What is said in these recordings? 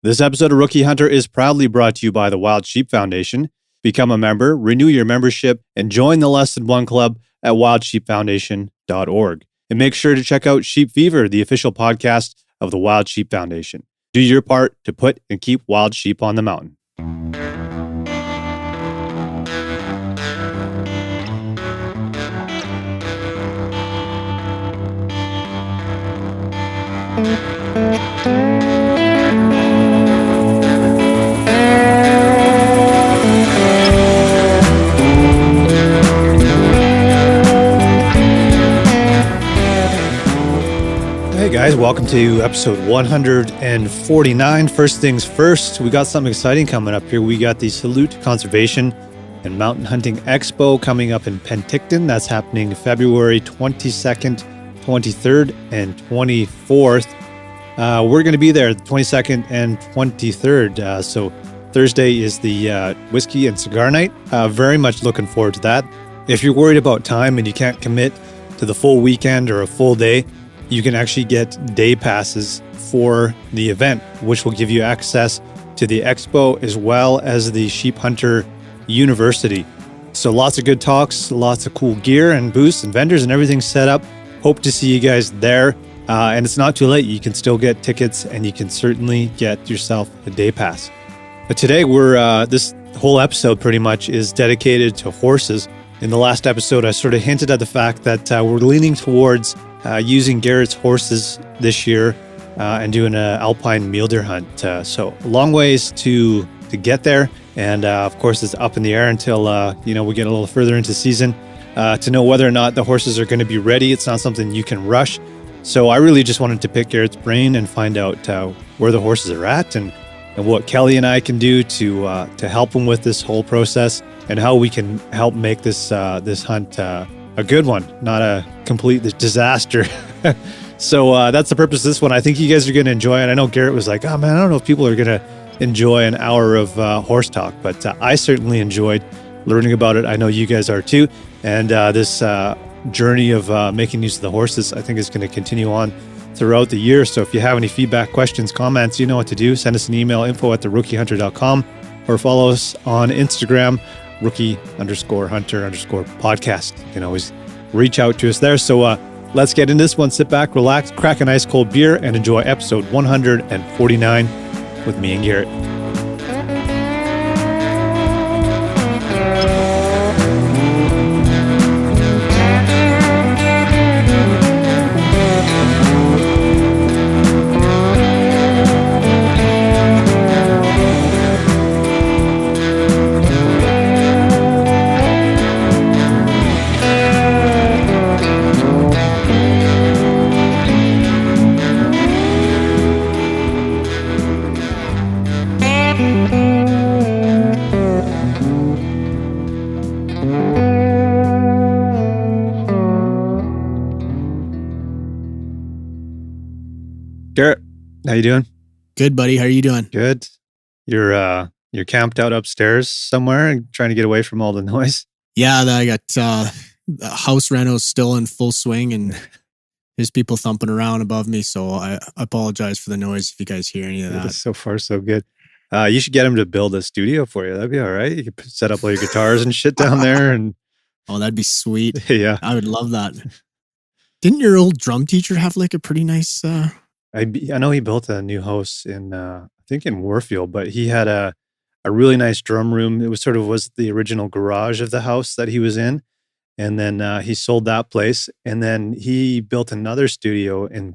This episode of Rookie Hunter is proudly brought to you by the Wild Sheep Foundation. Become a member, renew your membership, and join the Less Than One Club at wildsheepfoundation.org. And make sure to check out Sheep Fever, the official podcast of the Wild Sheep Foundation. Do your part to put and keep wild sheep on the mountain. Hey guys, welcome to episode 149. First things first, we got something exciting coming up here. We got the Salute Conservation and Mountain Hunting Expo coming up in Penticton. That's happening February 22nd, 23rd, and 24th. We're going to be there the 22nd and 23rd. So Thursday is the whiskey and cigar night. Very much looking forward to that. If you're worried about time and you can't commit to the full weekend or a full day, you can actually get day passes for the event, which will give you access to the expo as well as the Sheep Hunter University. So lots of good talks, lots of cool gear and booths and vendors and everything set up. Hope to see you guys there. And it's not too late. You can still get tickets and you can certainly get yourself a day pass. But today this whole episode pretty much is dedicated to horses. In the last episode, I sort of hinted at the fact that we're leaning towards using Garrett's horses this year and doing an Alpine mule deer hunt. So a long ways to get there. And of course, it's up in the air until we get a little further into season to know whether or not the horses are going to be ready. It's not something you can rush. So I really just wanted to pick Garrett's brain and find out where the horses are at and what Kelly and I can do to help him with this whole process and how we can help make this hunt a good one, not a complete disaster. So that's the purpose of this one. I think you guys are going to enjoy it. I know Garrett was like, oh man, I don't know if people are going to enjoy an hour of horse talk, but I certainly enjoyed learning about it. I know you guys are too. And this journey of making use of the horses, I think is going to continue on throughout the year. So if you have any feedback, questions, comments, you know what to do. Send us an email, info@therookieHunter.com, or follow us on Instagram, rookie_hunter_podcast. You can always reach out to us there. So let's get into this one. Sit back, relax, crack an ice cold beer, and enjoy episode 149 with me and Garrett. Garrett, how you doing? Good, buddy. How are you doing? Good. You're camped out upstairs somewhere and trying to get away from all the noise? Yeah, I got the house reno still in full swing and there's people thumping around above me. So I apologize for the noise if you guys hear any of that. So far, so good. You should get him to build a studio for you. That'd be all right. You could set up all your guitars and shit down there. And oh, that'd be sweet. Yeah. I would love that. Didn't your old drum teacher have like a pretty nice... I know he built a new house in, I think in Warfield, but he had a really nice drum room. It was the original garage of the house that he was in. And then he sold that place. And then he built another studio in,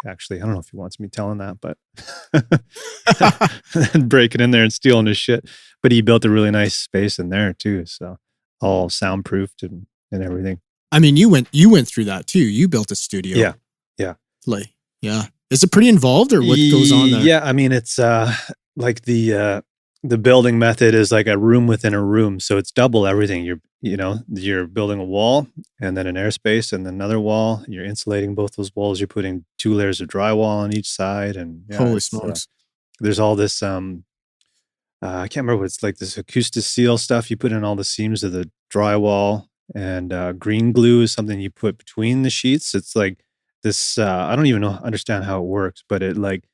actually, I don't know if he wants me telling that, but breaking in there and stealing his shit. But he built a really nice space in there too. So all soundproofed and everything. I mean, you went through that too. You built a studio. Yeah. Yeah. Is it pretty involved or what goes on there? Yeah, I mean, it's like the building method is like a room within a room. So it's double everything. You're building a wall and then an airspace and then another wall. You're insulating both those walls. You're putting 2 layers of drywall on each side. And yeah, holy smokes. There's all this, I can't remember what it's like, this acoustic seal stuff. You put in all the seams of the drywall, and green glue is something you put between the sheets. It's like this, I don't even understand how it works, but it like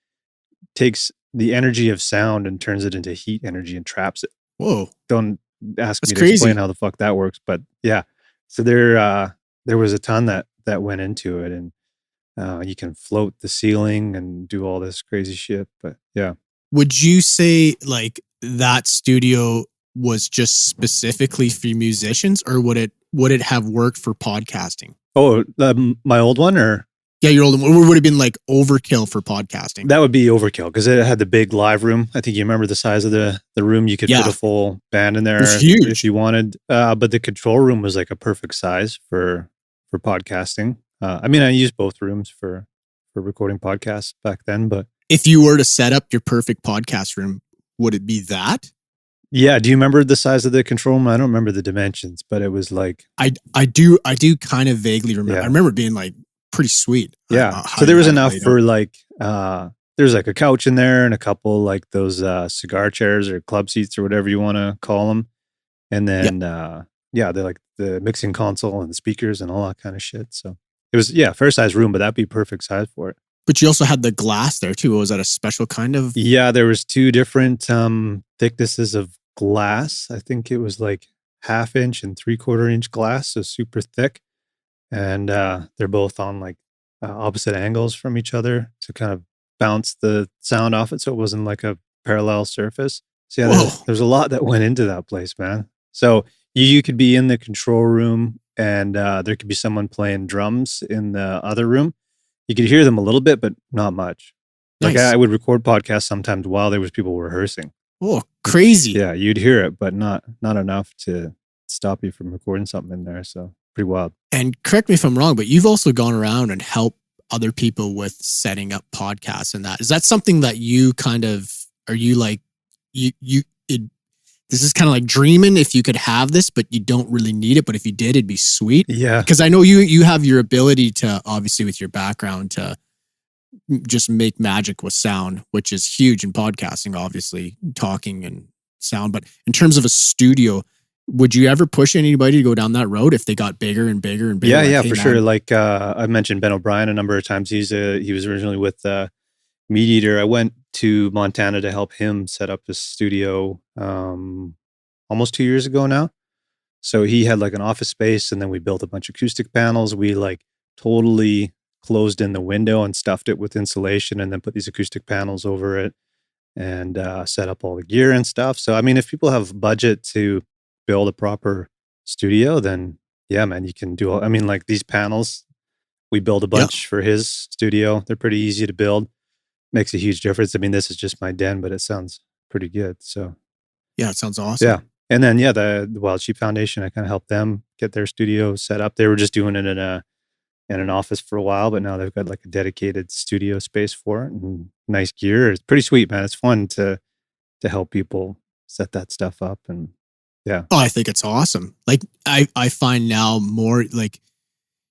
takes the energy of sound and turns it into heat energy and traps it. Whoa. Don't ask That's me to crazy. explain how the fuck that works, but yeah. So there was a ton that went into it, and you can float the ceiling and do all this crazy shit. But yeah. Would you say like that studio was just specifically for musicians, or would it have worked for podcasting? Oh, my old one, or yeah, your old one would have been like overkill for podcasting. That would be overkill because it had the big live room. I think you remember the size of the room. You could put a full band in there if you wanted. But the control room was like a perfect size for podcasting. I mean, I used both rooms for recording podcasts back then. But if you were to set up your perfect podcast room, would it be that? Yeah. Do you remember the size of the control room? I don't remember the dimensions, but it was like I do kind of vaguely remember. I remember it being like pretty sweet. Yeah. So there was enough for like there's like a couch in there and a couple like those cigar chairs or club seats or whatever you want to call them. And then they're like the mixing console and the speakers and all that kind of shit. So it was fair size room, but that'd be perfect size for it. But you also had the glass there too. Was that a special kind of? Yeah, there was two different thicknesses of glass. I think it was like 1/2 inch and 3/4 inch glass, so super thick. And they're both on like opposite angles from each other to kind of bounce the sound off it, so it wasn't like a parallel surface. So yeah, there's a lot that went into that place, man. So you could be in the control room and there could be someone playing drums in the other room. You could hear them a little bit, but not much. Like I would record podcasts sometimes while there was people rehearsing. Oh, crazy. Yeah, you'd hear it, but not enough to stop you from recording something in there. So pretty wild. And correct me if I'm wrong, but you've also gone around and helped other people with setting up podcasts and that. Is that something that you kind of, are you like, this is kind of like dreaming if you could have this, but you don't really need it. But if you did, it'd be sweet. Yeah. Because I know you have your ability to, obviously with your background, to just make magic with sound, which is huge in podcasting, obviously talking and sound. But in terms of a studio, would you ever push anybody to go down that road if they got bigger and bigger and bigger? Yeah, for sure. Like I mentioned Ben O'Brien a number of times. He was originally with Meat Eater. I went to Montana to help him set up his studio almost 2 years ago now. So he had like an office space, and then we built a bunch of acoustic panels. We like totally closed in the window and stuffed it with insulation, and then put these acoustic panels over it and set up all the gear and stuff. So I mean, if people have budget to build a proper studio, then yeah, man, you can do I mean, like these panels, we build a bunch for his studio. They're pretty easy to build. Makes a huge difference. I mean, this is just my den, but it sounds pretty good. So yeah, it sounds awesome. Yeah. And then the Wild Sheep Foundation, I kind of helped them get their studio set up. They were just doing it in an office for a while, but now they've got like a dedicated studio space for it and nice gear. It's pretty sweet, man. It's fun to help people set that stuff up. And yeah. Oh, I think it's awesome. Like I find now more like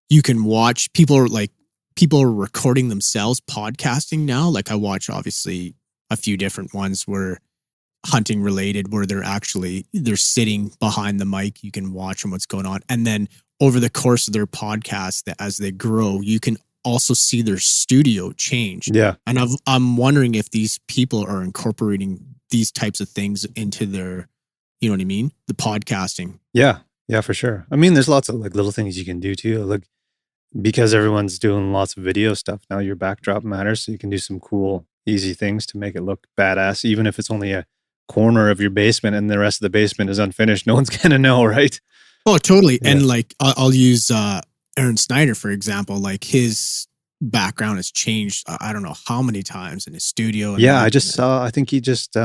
you can watch people are recording themselves podcasting now. Like I watch obviously a few different ones where hunting related, where they're sitting behind the mic. You can watch them, what's going on. And then over the course of their podcast, as they grow, you can also see their studio change. Yeah. And I'm wondering if these people are incorporating these types of things into their, you know what I mean? The podcasting. Yeah. Yeah, for sure. I mean, there's lots of like little things you can do too. Like because everyone's doing lots of video stuff now, your backdrop matters. So you can do some cool, easy things to make it look badass, even if it's only a corner of your basement and the rest of the basement is unfinished. No one's going to know, right? Oh, totally. Yeah. And like, I'll use Aaron Snyder, for example. Like his background has changed, I don't know how many times in his studio. And I just saw, I think he just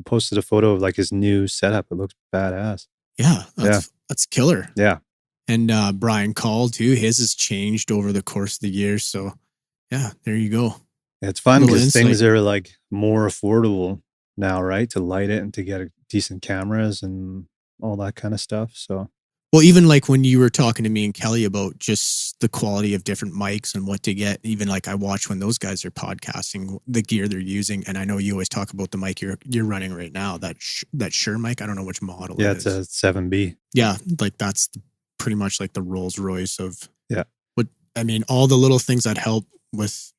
posted a photo of like his new setup. It looks badass. Yeah. That's killer. Yeah. And Brian Call too, his has changed over the course of the years. So yeah, there you go. It's fun because things are like more affordable now, right? To light it and to get decent cameras and all that kind of stuff. So, well, even like when you were talking to me and Kelly about just the quality of different mics and what to get, even like I watch when those guys are podcasting, the gear they're using. And I know you always talk about the mic you're running right now, that Shure mic. I don't know which model it is. Yeah, it's a 7B. Yeah, like that's pretty much like the Rolls Royce of what I mean, all the little things that help with,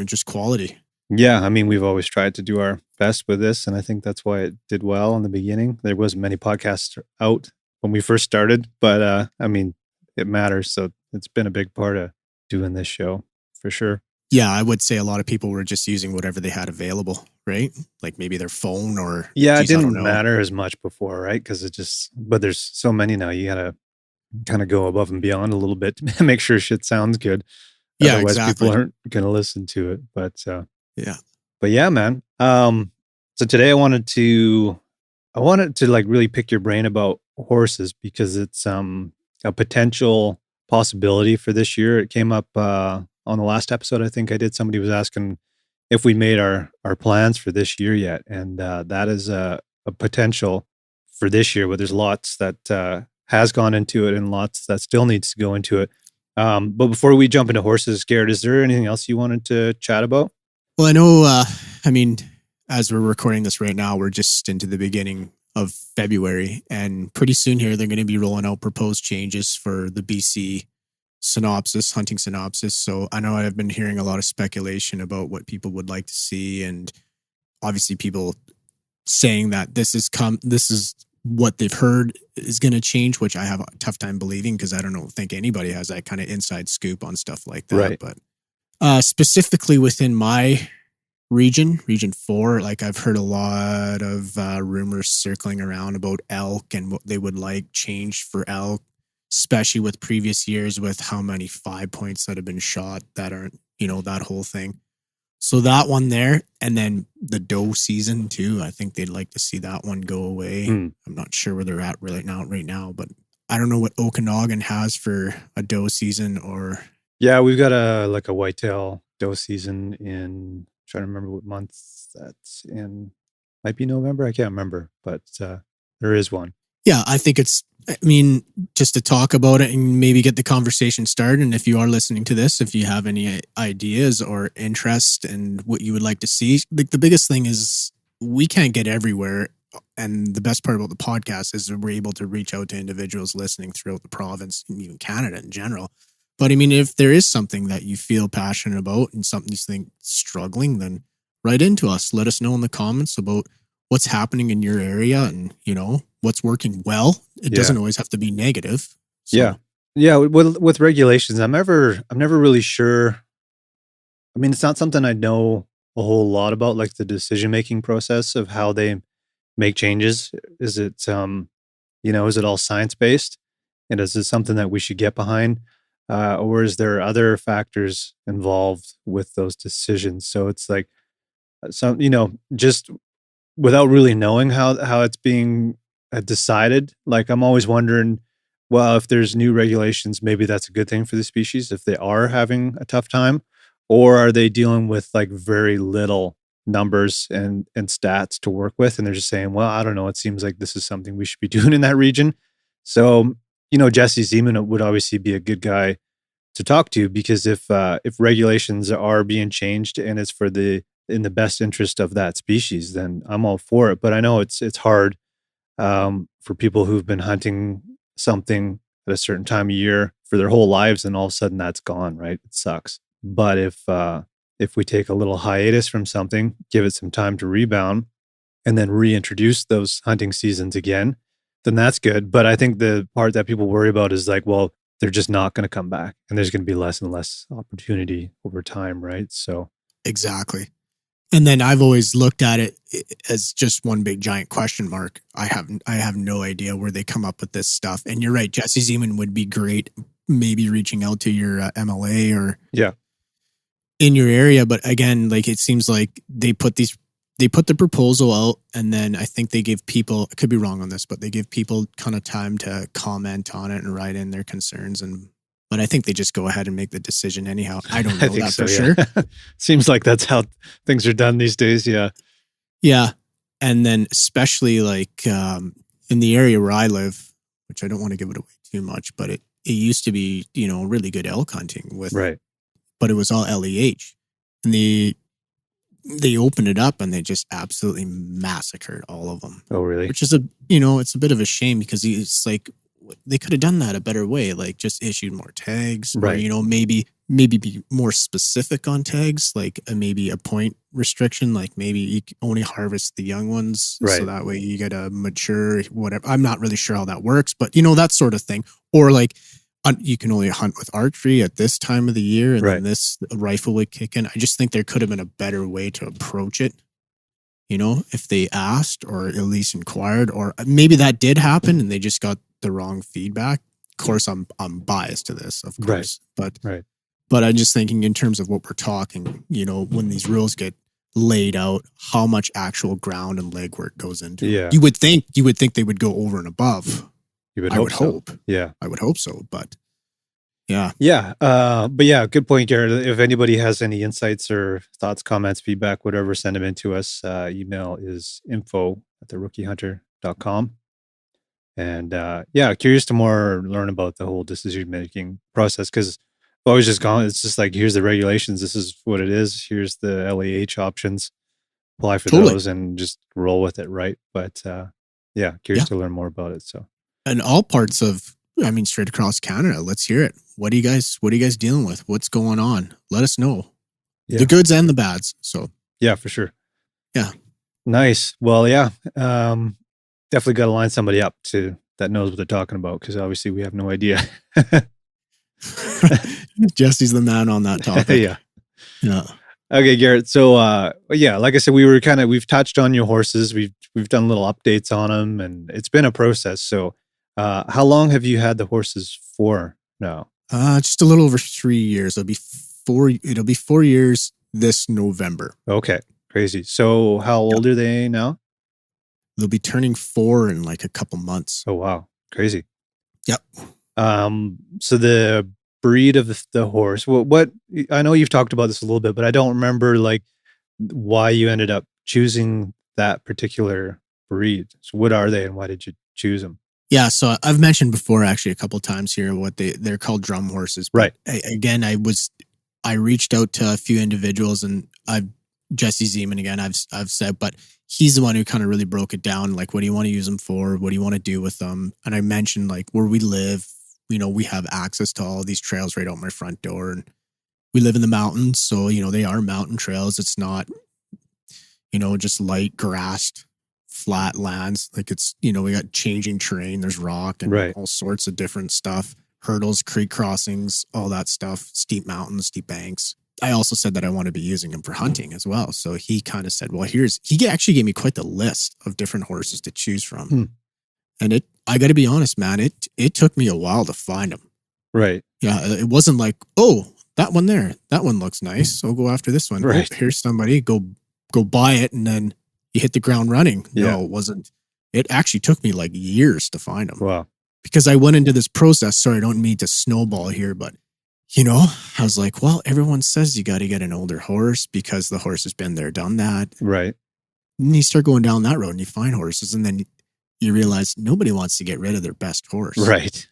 just quality. Yeah, I mean, we've always tried to do our best with this, and I think that's why it did well in the beginning. There wasn't many podcasts out when we first started, but I mean, it matters. So it's been a big part of doing this show for sure. Yeah, I would say a lot of people were just using whatever they had available, right? Like maybe their phone or, Yeah, it geez, I don't didn't know. matter as much before, right? Because but there's so many now. You gotta kind of go above and beyond a little bit to make sure shit sounds good. Yeah, Otherwise, people exactly. aren't gonna listen to it. Yeah. But yeah, man. So today I wanted to like really pick your brain about horses because it's a potential possibility for this year. It came up on the last episode. I think I did. Somebody was asking if we made our plans for this year yet, and that is a potential for this year. But there's lots that has gone into it and lots that still needs to go into it. But before we jump into horses, Garrett, is there anything else you wanted to chat about? Well, I know, I mean, as we're recording this right now, we're just into the beginning of February, and pretty soon here, they're going to be rolling out proposed changes for the BC hunting synopsis. So I know I've been hearing a lot of speculation about what people would like to see, and obviously people saying that this is what they've heard is going to change, which I have a tough time believing because I don't think anybody has that kind of inside scoop on stuff like that. Right. But specifically within my region 4, like I've heard a lot of rumors circling around about elk and what they would like changed for elk, especially with previous years with how many 5 points that have been shot that aren't, that whole thing. So that one there, and then the doe season too. I think they'd like to see that one go away. I'm not sure where they're at right now, but I don't know what Okanagan has for a doe season or. Yeah, we've got a whitetail doe season in, trying to remember what month that's in. Might be November. I can't remember, but there is one. Yeah, I think just to talk about it and maybe get the conversation started. And if you are listening to this, if you have any ideas or interest in what you would like to see, the biggest thing is we can't get everywhere. And the best part about the podcast is that we're able to reach out to individuals listening throughout the province and even Canada in general. But I mean, if there is something that you feel passionate about and something you think struggling, then write into us. Let us know in the comments about what's happening in your area and, what's working well. It doesn't always have to be negative. So. Yeah. Yeah. With regulations, I'm never really sure. I mean, it's not something I know a whole lot about, like the decision-making process of how they make changes. Is it, is it all science-based? And is it something that we should get behind? Or is there other factors involved with those decisions? So it's like just without really knowing how it's being decided, like I'm always wondering, well, if there's new regulations, maybe that's a good thing for the species if they are having a tough time, or are they dealing with like very little numbers and stats to work with, and they're just saying, well, I don't know, it seems like this is something we should be doing in that region. So Jesse Zeman would obviously be a good guy to talk to, because if regulations are being changed and it's in the best interest of that species, then I'm all for it. But I know it's hard for people who've been hunting something at a certain time of year for their whole lives, and all of a sudden that's gone, right? It sucks. But if we take a little hiatus from something, give it some time to rebound, and then reintroduce those hunting seasons again, then that's good. But I think the part that people worry about is like, well, they're just not going to come back, and there's going to be less and less opportunity over time, right? So exactly. And then I've always looked at it as just one big giant question mark. I have no idea where they come up with this stuff. And you're right, Jesse Zeman would be great, maybe reaching out to your MLA or in your area. But again, like it seems like they put the proposal out, and then I think they give people, I could be wrong on this, but they give people kind of time to comment on it and write in their concerns. But I think they just go ahead and make the decision anyhow. I don't know that for sure. Seems like that's how things are done these days. Yeah. Yeah. And then especially like in the area where I live, which I don't want to give it away too much, but it used to be, really good elk hunting with, right. But it was all LEH. And they opened it up and they just absolutely massacred all of them. Oh, really? Which is it's a bit of a shame, because it's like, they could have done that a better way, like just issued more tags, or Right. you know, maybe be more specific on tags, like maybe a point restriction, like maybe you can only harvest the young ones, so Right. that way you get a mature whatever. I'm not really sure how that works, but you know, that sort of thing. Or like you can only hunt with archery at this time of the year, and Right. then this rifle would kick in. I just think there could have been a better way to approach it. You know, if they asked or at least inquired, or maybe that did happen and they just got the wrong feedback. Of course, I'm biased to this, of course, Right. but I'm just thinking in terms of what we're talking. You know, when these rules get laid out, how much actual ground and legwork goes into it. Yeah. You would think they would go over and above. You would I would so. hope. Yeah. I would hope so, but yeah. Yeah. But yeah, good point, Garrett. If anybody has any insights or thoughts, comments, feedback, whatever, send them in to us. Email is info@therookihunter.com. And yeah, curious to more learn about the whole decision-making process, because I've always just gone, it's just like, here's the regulations. This is what it is. Here's the LAH options. Apply for those and just roll with it, right? But yeah, curious to learn more about it. So, and all parts of, I mean, straight across Canada. Let's hear it. What are you guys dealing with? What's going on? Let us know. Yeah. The goods and the bads. So yeah, for sure. Yeah. Nice. Well, yeah. Definitely got to line somebody up that knows what they're talking about, because obviously we have no idea. Jesse's the man on that topic. Yeah. Yeah. Okay, Garrett. So, yeah, like I said, we've touched on your horses. We've done little updates on them, and it's been a process. So, how long have you had the horses for now? Just a little over 3 years. It'll be 4 years this November. Okay. Crazy. So how old are they now? They'll be turning 4 in like a couple months. Oh, wow. Crazy. Yep. So the breed of the horse, what I know you've talked about this a little bit, but I don't remember like why you ended up choosing that particular breed. So what are they and why did you choose them? Yeah, so I've mentioned before actually a couple of times here what they're called drum horses. Right. I reached out to a few individuals, and Jesse Zeman again, I've said, but he's the one who kind of really broke it down. Like, what do you want to use them for? What do you want to do with them? And I mentioned like where we live, you know, we have access to all these trails right out my front door, and we live in the mountains. So, you know, they are mountain trails. It's not, you know, just light grassed flat lands. Like it's, you know, we got changing terrain. There's rock and all sorts of different stuff, hurdles, creek crossings, all that stuff, steep mountains, steep banks. I also said that I want to be using him for hunting as well. So he kind of said, well, he actually gave me quite the list of different horses to choose from. And I got to be honest, man, it took me a while to find them. Right. Yeah. It wasn't like, oh, that one there, that one looks nice. So go after this one. Right. Oh, here's somebody, go buy it. And then you hit the ground running. Yeah. No, it wasn't. It actually took me like years to find them. Wow. Because I went into this process. Sorry, I don't mean to snowball here, but you know, I was like, well, everyone says you got to get an older horse because the horse has been there, done that. Right. And you start going down that road and you find horses, and then you realize nobody wants to get rid of their best horse. Right.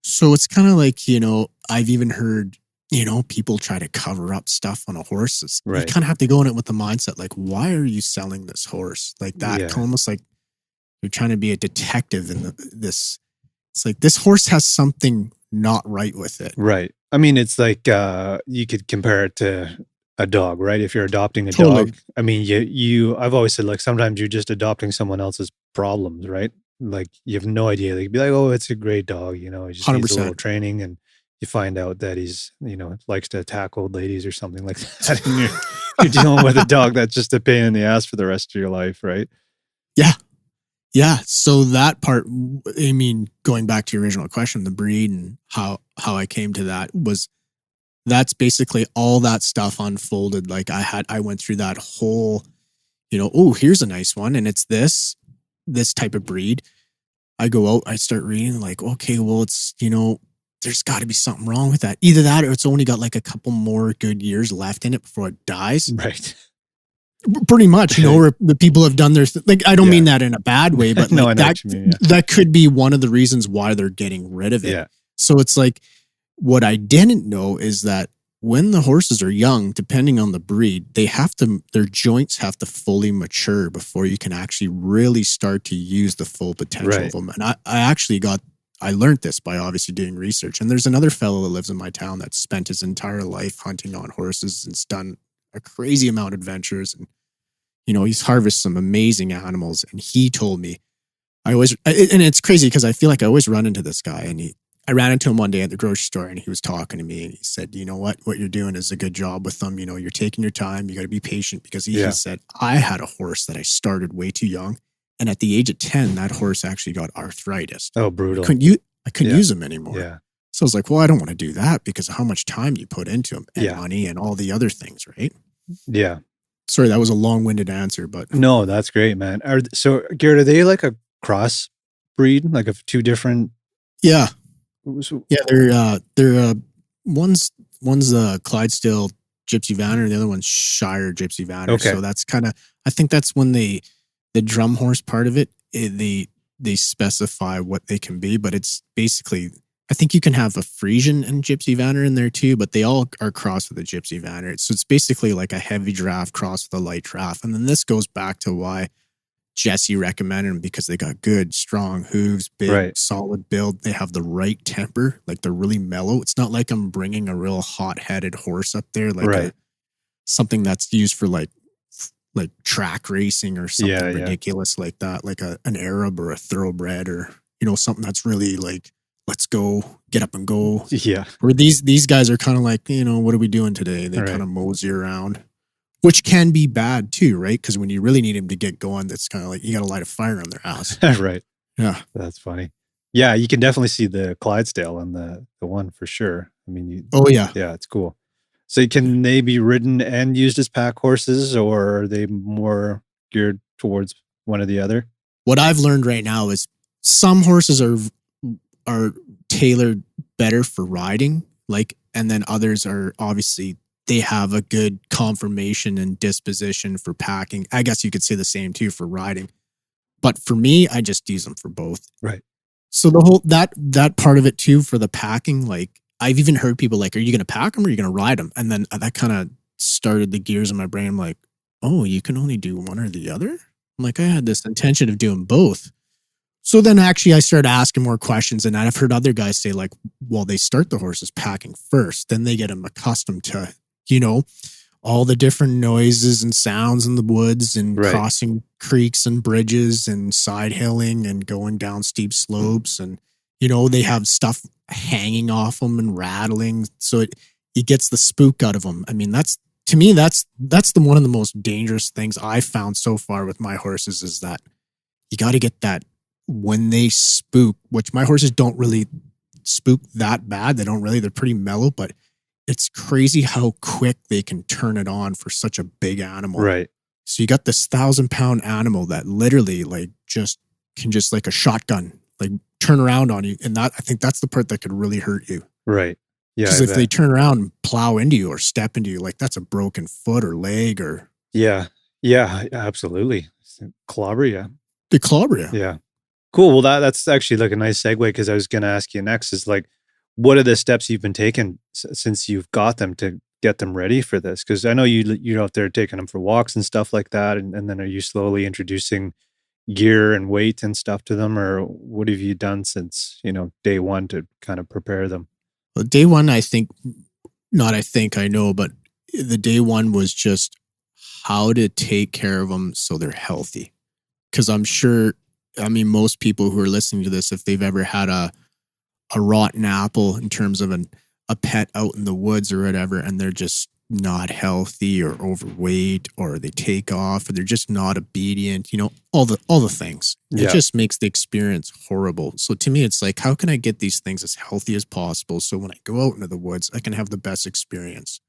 So it's kind of like, you know, I've even heard, you know, people try to cover up stuff on a horse. Right. You kind of have to go in it with the mindset, like, why are you selling this horse? Like that, Yeah. almost like you're trying to be a detective in this. It's like, this horse has something not right with it. Right. I mean, it's like you could compare it to a dog, right? If you're adopting a dog, I mean, I've always said, like, sometimes you're just adopting someone else's problems, right? Like, you have no idea. They'd be like, oh, it's a great dog, you know, he just needs a little training, and you find out that he's, you know, likes to attack old ladies or something like that. And you're dealing with a dog that's just a pain in the ass for the rest of your life, right? Yeah. Yeah. So that part, I mean, going back to your original question, the breed and how I came to that's basically all that stuff unfolded. Like I went through that whole, you know, oh, here's a nice one. And it's this type of breed. I go out, I start reading like, okay, well, it's, you know, there's got to be something wrong with that. Either that or it's only got like a couple more good years left in it before it dies. Right. Pretty much, you know, where the people have done their like. I don't mean that in a bad way, but no, like I know what you mean, that could be one of the reasons why they're getting rid of it. Yeah. So it's like, what I didn't know is that when the horses are young, depending on the breed, their joints have to fully mature before you can actually really start to use the full potential of them. And I I learned this by obviously doing research. And there's another fellow that lives in my town that spent his entire life hunting on horses and's done a crazy amount of adventures. And, he's harvested some amazing animals. And he told me, and it's crazy because I feel like I always run into this guy. And I ran into him one day at the grocery store and he was talking to me and he said, you know what you're doing is a good job with them. You're taking your time. You got to be patient because he said, I had a horse that I started way too young. And at the age of 10, that horse actually got arthritis. Oh, brutal. I couldn't use him anymore. Yeah. So I was like, well, I don't want to do that because of how much time you put into him and money and all the other things, right? Yeah. Sorry, that was a long-winded answer, but no, that's great, man. So Garrett, are they like a cross breed, like of two different? Yeah. They're one's Clydesdale Gypsy Vanner, and the other one's Shire Gypsy Vanner. Okay. So that's kind of, I think that's when the drum horse part of it, they specify what they can be, but it's basically, I think you can have a Frisian and Gypsy Vanner in there too, but they all are crossed with a Gypsy Vanner. So it's basically like a heavy draft crossed with a light draft. And then this goes back to why Jesse recommended them, because they got good, strong hooves, big, solid build. They have the right temper, like they're really mellow. It's not like I'm bringing a real hot-headed horse up there, like something that's used for like track racing or something ridiculous like that, like an Arab or a thoroughbred or, something that's really like, let's go, get up and go. Yeah. Where these guys are kind of like, what are we doing today? They kind of mosey around. Which can be bad too, right? Because when you really need him to get going, that's kind of like you got to light a fire on their ass. Right. Yeah. That's funny. Yeah, you can definitely see the Clydesdale on the one for sure. I mean, yeah, it's cool. So can they be ridden and used as pack horses, or are they more geared towards one or the other? What I've learned right now is some horses are tailored better for riding, and then others are obviously, they have a good conformation and disposition for packing. I guess you could say the same too for riding. But for me, I just use them for both. Right. So the whole, that part of it too, for the packing, like I've even heard people like, are you going to pack them or are you going to ride them? And then that kind of started the gears in my brain. I'm like, oh, you can only do one or the other? I'm like, I had this intention of doing both. So then actually I started asking more questions, and I've heard other guys say like, well, they start the horses packing first, then they get them accustomed to, all the different noises and sounds in the woods and crossing creeks and bridges and side hilling and going down steep slopes. And, they have stuff hanging off them and rattling. So it gets the spook out of them. I mean, that's one of the most dangerous things I've found so far with my horses, is that you got to get that when they spook, which my horses don't really spook that bad. They're pretty mellow, but it's crazy how quick they can turn it on for such a big animal. Right. So you got this 1,000-pound animal that literally can like a shotgun, like turn around on you. And I think that's the part that could really hurt you. Right. Yeah. Because if they turn around and plow into you or step into you, like that's a broken foot or leg or. Yeah. Yeah, absolutely. Clobber. Yeah. The clobber. Yeah. Cool. Well, that's actually like a nice segue, because I was going to ask you next is like, what are the steps you've been taking since you've got them to get them ready for this? Because I know you're out there taking them for walks and stuff like that. And then are you slowly introducing gear and weight and stuff to them? Or what have you done since, day one to kind of prepare them? Well, day one, I know, but the day one was just how to take care of them so they're healthy. Because I'm sure, most people who are listening to this, if they've ever had a rotten apple in terms of a pet out in the woods or whatever, and they're just not healthy or overweight, or they take off, or they're just not obedient, all the things. It just makes the experience horrible. So to me, it's like, how can I get these things as healthy as possible so when I go out into the woods, I can have the best experience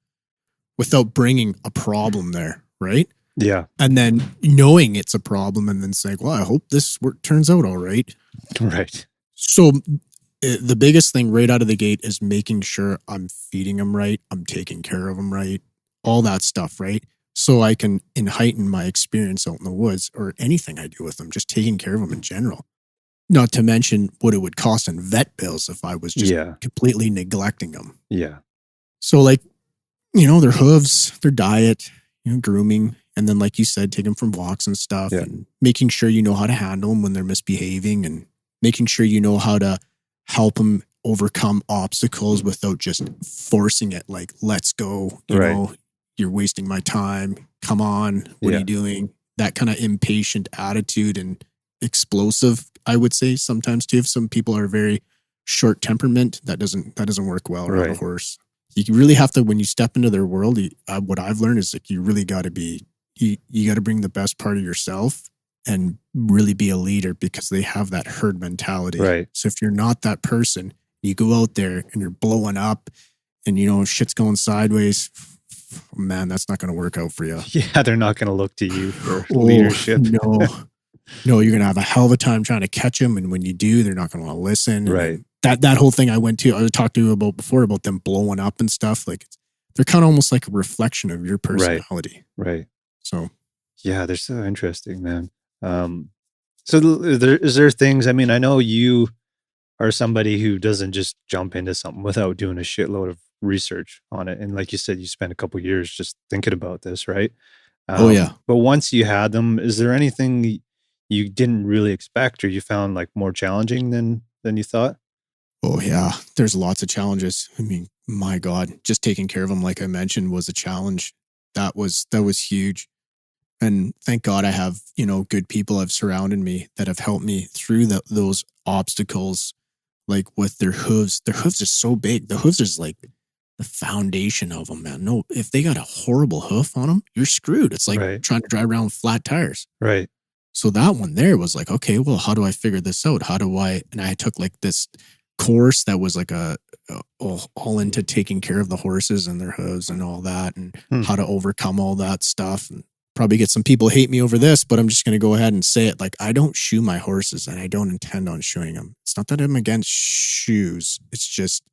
without bringing a problem there, right? Yeah. And then knowing it's a problem and then saying, well, I hope this turns out all right. Right. So the biggest thing right out of the gate is making sure I'm feeding them right, I'm taking care of them right, all that stuff, right? So I can heighten my experience out in the woods, or anything I do with them, just taking care of them in general. Not to mention what it would cost in vet bills if I was just completely neglecting them. Yeah. So their hooves, their diet, grooming, and then like you said, take them for walks and stuff, and making sure you know how to handle them when they're misbehaving, and making sure you know how to help them overcome obstacles without just forcing it. Like, let's go, you're wasting my time. Come on. What are you doing? That kind of impatient attitude and explosive, I would say sometimes too. If some people are very short temperament, that doesn't work well around a horse. You really have to, when you step into their world, what I've learned is like, you really got to be, you got to bring the best part of yourself and really be a leader, because they have that herd mentality. Right. So if you're not that person, you go out there and you're blowing up and, you know, shit's going sideways, man, that's not going to work out for you. Yeah, they're not going to look to you for leadership. No, you're going to have a hell of a time trying to catch them. And when you do, they're not going to want to listen. Right. That whole thing I talked to you about before, about them blowing up and stuff. Like, they're kind of almost like a reflection of your personality. Right. So, yeah, they're so interesting, man. So is there things, I mean, I know you are somebody who doesn't just jump into something without doing a shitload of research on it. And like you said, you spent a couple years just thinking about this, right? But once you had them, is there anything you didn't really expect or you found like more challenging than you thought? Oh yeah, there's lots of challenges. I mean, my God, just taking care of them, like I mentioned, was a challenge. That was huge. And thank God I have, you know, good people have surrounded me that have helped me through those obstacles, like with their hooves. Their hooves are so big. The hooves is like the foundation of them, man. No, if they got a horrible hoof on them, you're screwed. It's like trying to drive around with flat tires. Right. So that one there was like, okay, well, how do I figure this out? And I took like this course that was like all into taking care of the horses and their hooves and all that, and how to overcome all that stuff. And probably get some people hate me over this, but I'm just going to go ahead and say it. Like, I don't shoe my horses, and I don't intend on shoeing them. It's not that I'm against shoes. It's just,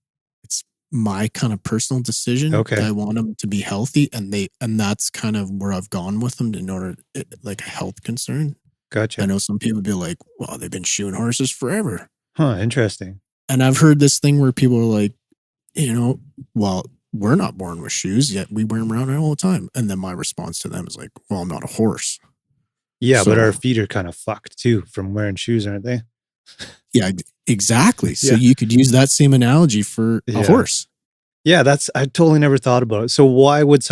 it's my kind of personal decision. Okay. I want them to be healthy, and that's kind of where I've gone with them in order, like a health concern. Gotcha. I know some people be like, well, they've been shoeing horses forever. Huh. Interesting. And I've heard this thing where people are like, you know, well, we're not born with shoes, yet we wear them around all the time. And then my response to them is like, well, I'm not a horse. Yeah, but our feet are kind of fucked too from wearing shoes, aren't they? Yeah, exactly. So you could use that same analogy for a horse. Yeah, I totally never thought about it. So why would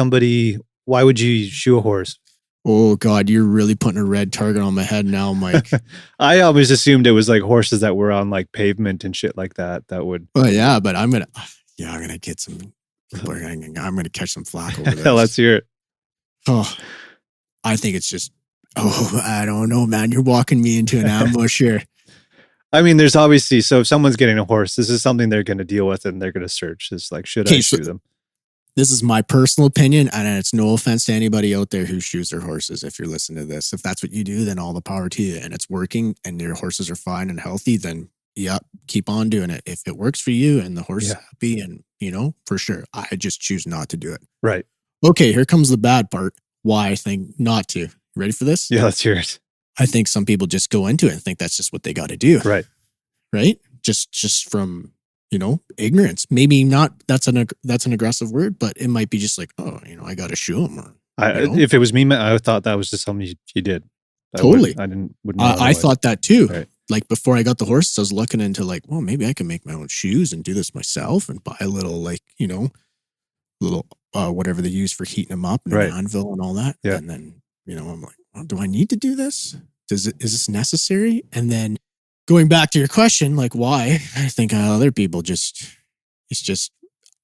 you shoe a horse? Oh God, you're really putting a red target on my head now, Mike. I always assumed it was like horses that were on like pavement and shit like that. That would. Oh yeah, but I'm gonna get some. I'm gonna catch some flack over this. Let's hear it. Oh, I think it's just. Oh, I don't know, man. You're walking me into an ambush here. I mean, there's obviously, so if someone's getting a horse, this is something they're going to deal with and they're going to search. It's like, should I shoe them? This is my personal opinion, and it's no offense to anybody out there who shoes their horses. If you're listening to this, if that's what you do, then all the power to you, and it's working and your horses are fine and healthy, then keep on doing it. If it works for you and the horse is happy, and you know, for sure, I just choose not to do it. Right. Okay, here comes the bad part. Why I think not to. You ready for this? Yeah, let's hear it. I think some people just go into it and think that's just what they got to do. Right. Right. Just from, you know, ignorance. Maybe not. That's an aggressive word, but it might be just like, oh, you know, I got to shoe them. If it was me, I thought that was just something you did. Totally. I thought that too. Right. Like before I got the horses, I was looking into like, well, maybe I can make my own shoes and do this myself and buy a little, like, you know, whatever they use for heating them up and an anvil and all that. Yeah. And then, you know, I'm like, well, do I need to do this? Is this necessary? And then going back to your question, like why? I think other people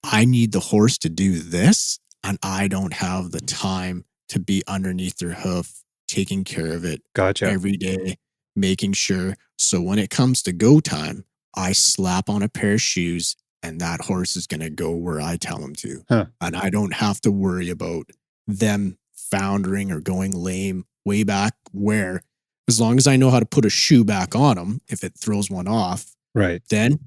I need the horse to do this, and I don't have the time to be underneath their hoof, taking care of it every day, making sure. So when it comes to go time, I slap on a pair of shoes and that horse is going to go where I tell him to. Huh. And I don't have to worry about them foundering or going lame way back where, as long as I know how to put a shoe back on them, if it throws one off, right, then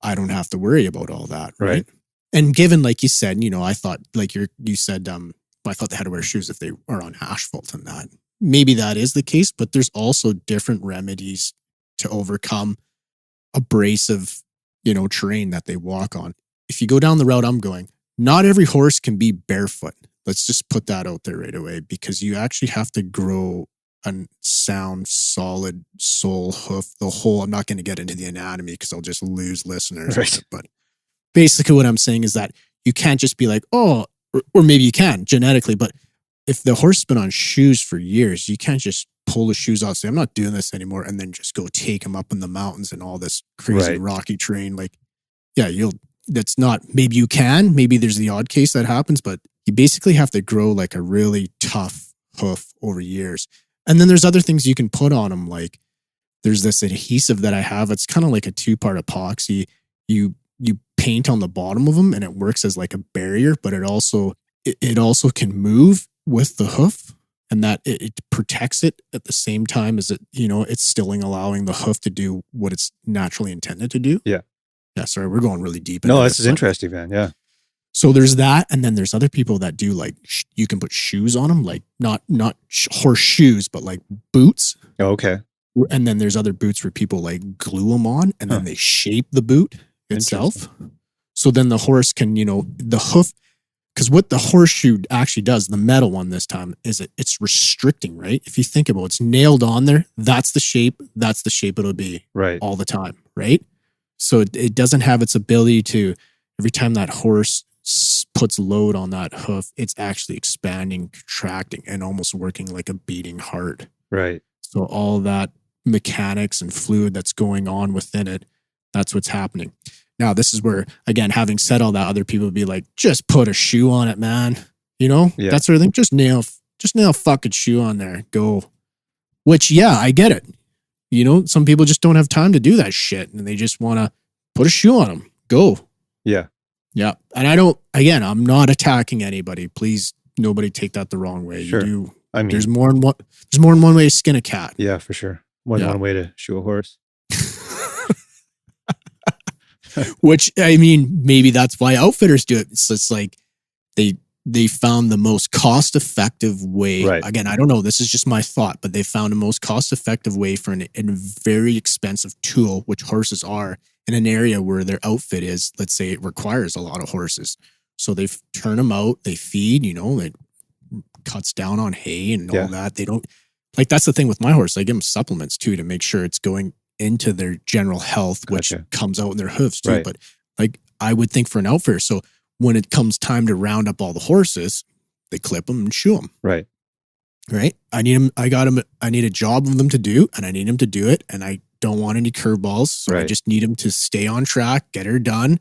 I don't have to worry about all that. Right. And given, like you said, you know, I thought, like you said, I thought they had to wear shoes if they are on asphalt and that. Maybe that is the case, but there's also different remedies to overcome abrasive, you know, terrain that they walk on. If you go down the route I'm going, not every horse can be barefoot. Let's just put that out there right away, because you actually have to grow a sound, solid sole hoof. The whole, I'm not going to get into the anatomy because I'll just lose listeners. Right. But basically what I'm saying is that you can't just be like, oh, or maybe you can genetically, but if the horse has been on shoes for years, you can't just pull the shoes off, say, I'm not doing this anymore, and then just go take him up in the mountains and all this crazy Right. rocky terrain. Like, yeah, that's not, maybe you can, maybe there's the odd case that happens, but you basically have to grow like a really tough hoof over years. And then there's other things you can put on them. Like there's this adhesive that I have. It's kind of like a 2-part epoxy. You paint on the bottom of them and it works as like a barrier, but it also can move with the hoof, and that it protects it at the same time as it, it's still allowing the hoof to do what it's naturally intended to do. Yeah. Yeah. Sorry, we're going really deep. No, this is interesting, man. Yeah. So there's that, and then there's other people that do like you can put shoes on them, like not horse shoes, but like boots. Oh, okay. And then there's other boots where people like glue them on, and then they shape the boot itself. So then the horse can, the hoof, because what the horseshoe actually does, the metal one this time, is it's restricting, right? If you think about it, it's nailed on there. That's the shape it'll be right all the time, right? So it doesn't have its ability to, every time that horse puts load on that hoof, it's actually expanding, contracting, and almost working like a beating heart. Right. So all that mechanics and fluid that's going on within it, that's what's happening. Now, this is where, again, having said all that, other people would be like, just put a shoe on it, man. That sort of thing. Just nail a fucking shoe on there. Go. Which, yeah, I get it. Some people just don't have time to do that shit, and they just want to put a shoe on them. Go. Yeah. Yeah. And I'm not attacking anybody. Please, nobody take that the wrong way. Sure. I mean, there's more than one way to skin a cat. Yeah, for sure. One way to shoe a horse. Which, I mean, maybe that's why outfitters do it. So it's like they found the most cost-effective way. Right. Again, I don't know. This is just my thought, but they found the most cost-effective way for a very expensive tool, which horses are, in an area where their outfit is, let's say it requires a lot of horses. So they turn them out, they feed, it cuts down on hay and all that. They don't, like, that's the thing with my horse. I give them supplements too to make sure it's going into their general health, which comes out in their hooves too. Right. But like I would think for an outfitter, so when it comes time to round up all the horses, they clip them and shoe them. Right. Right. I need them. I need a job of them to do, and I need them to do it. And I don't want any curveballs. So I just need them to stay on track, get her done.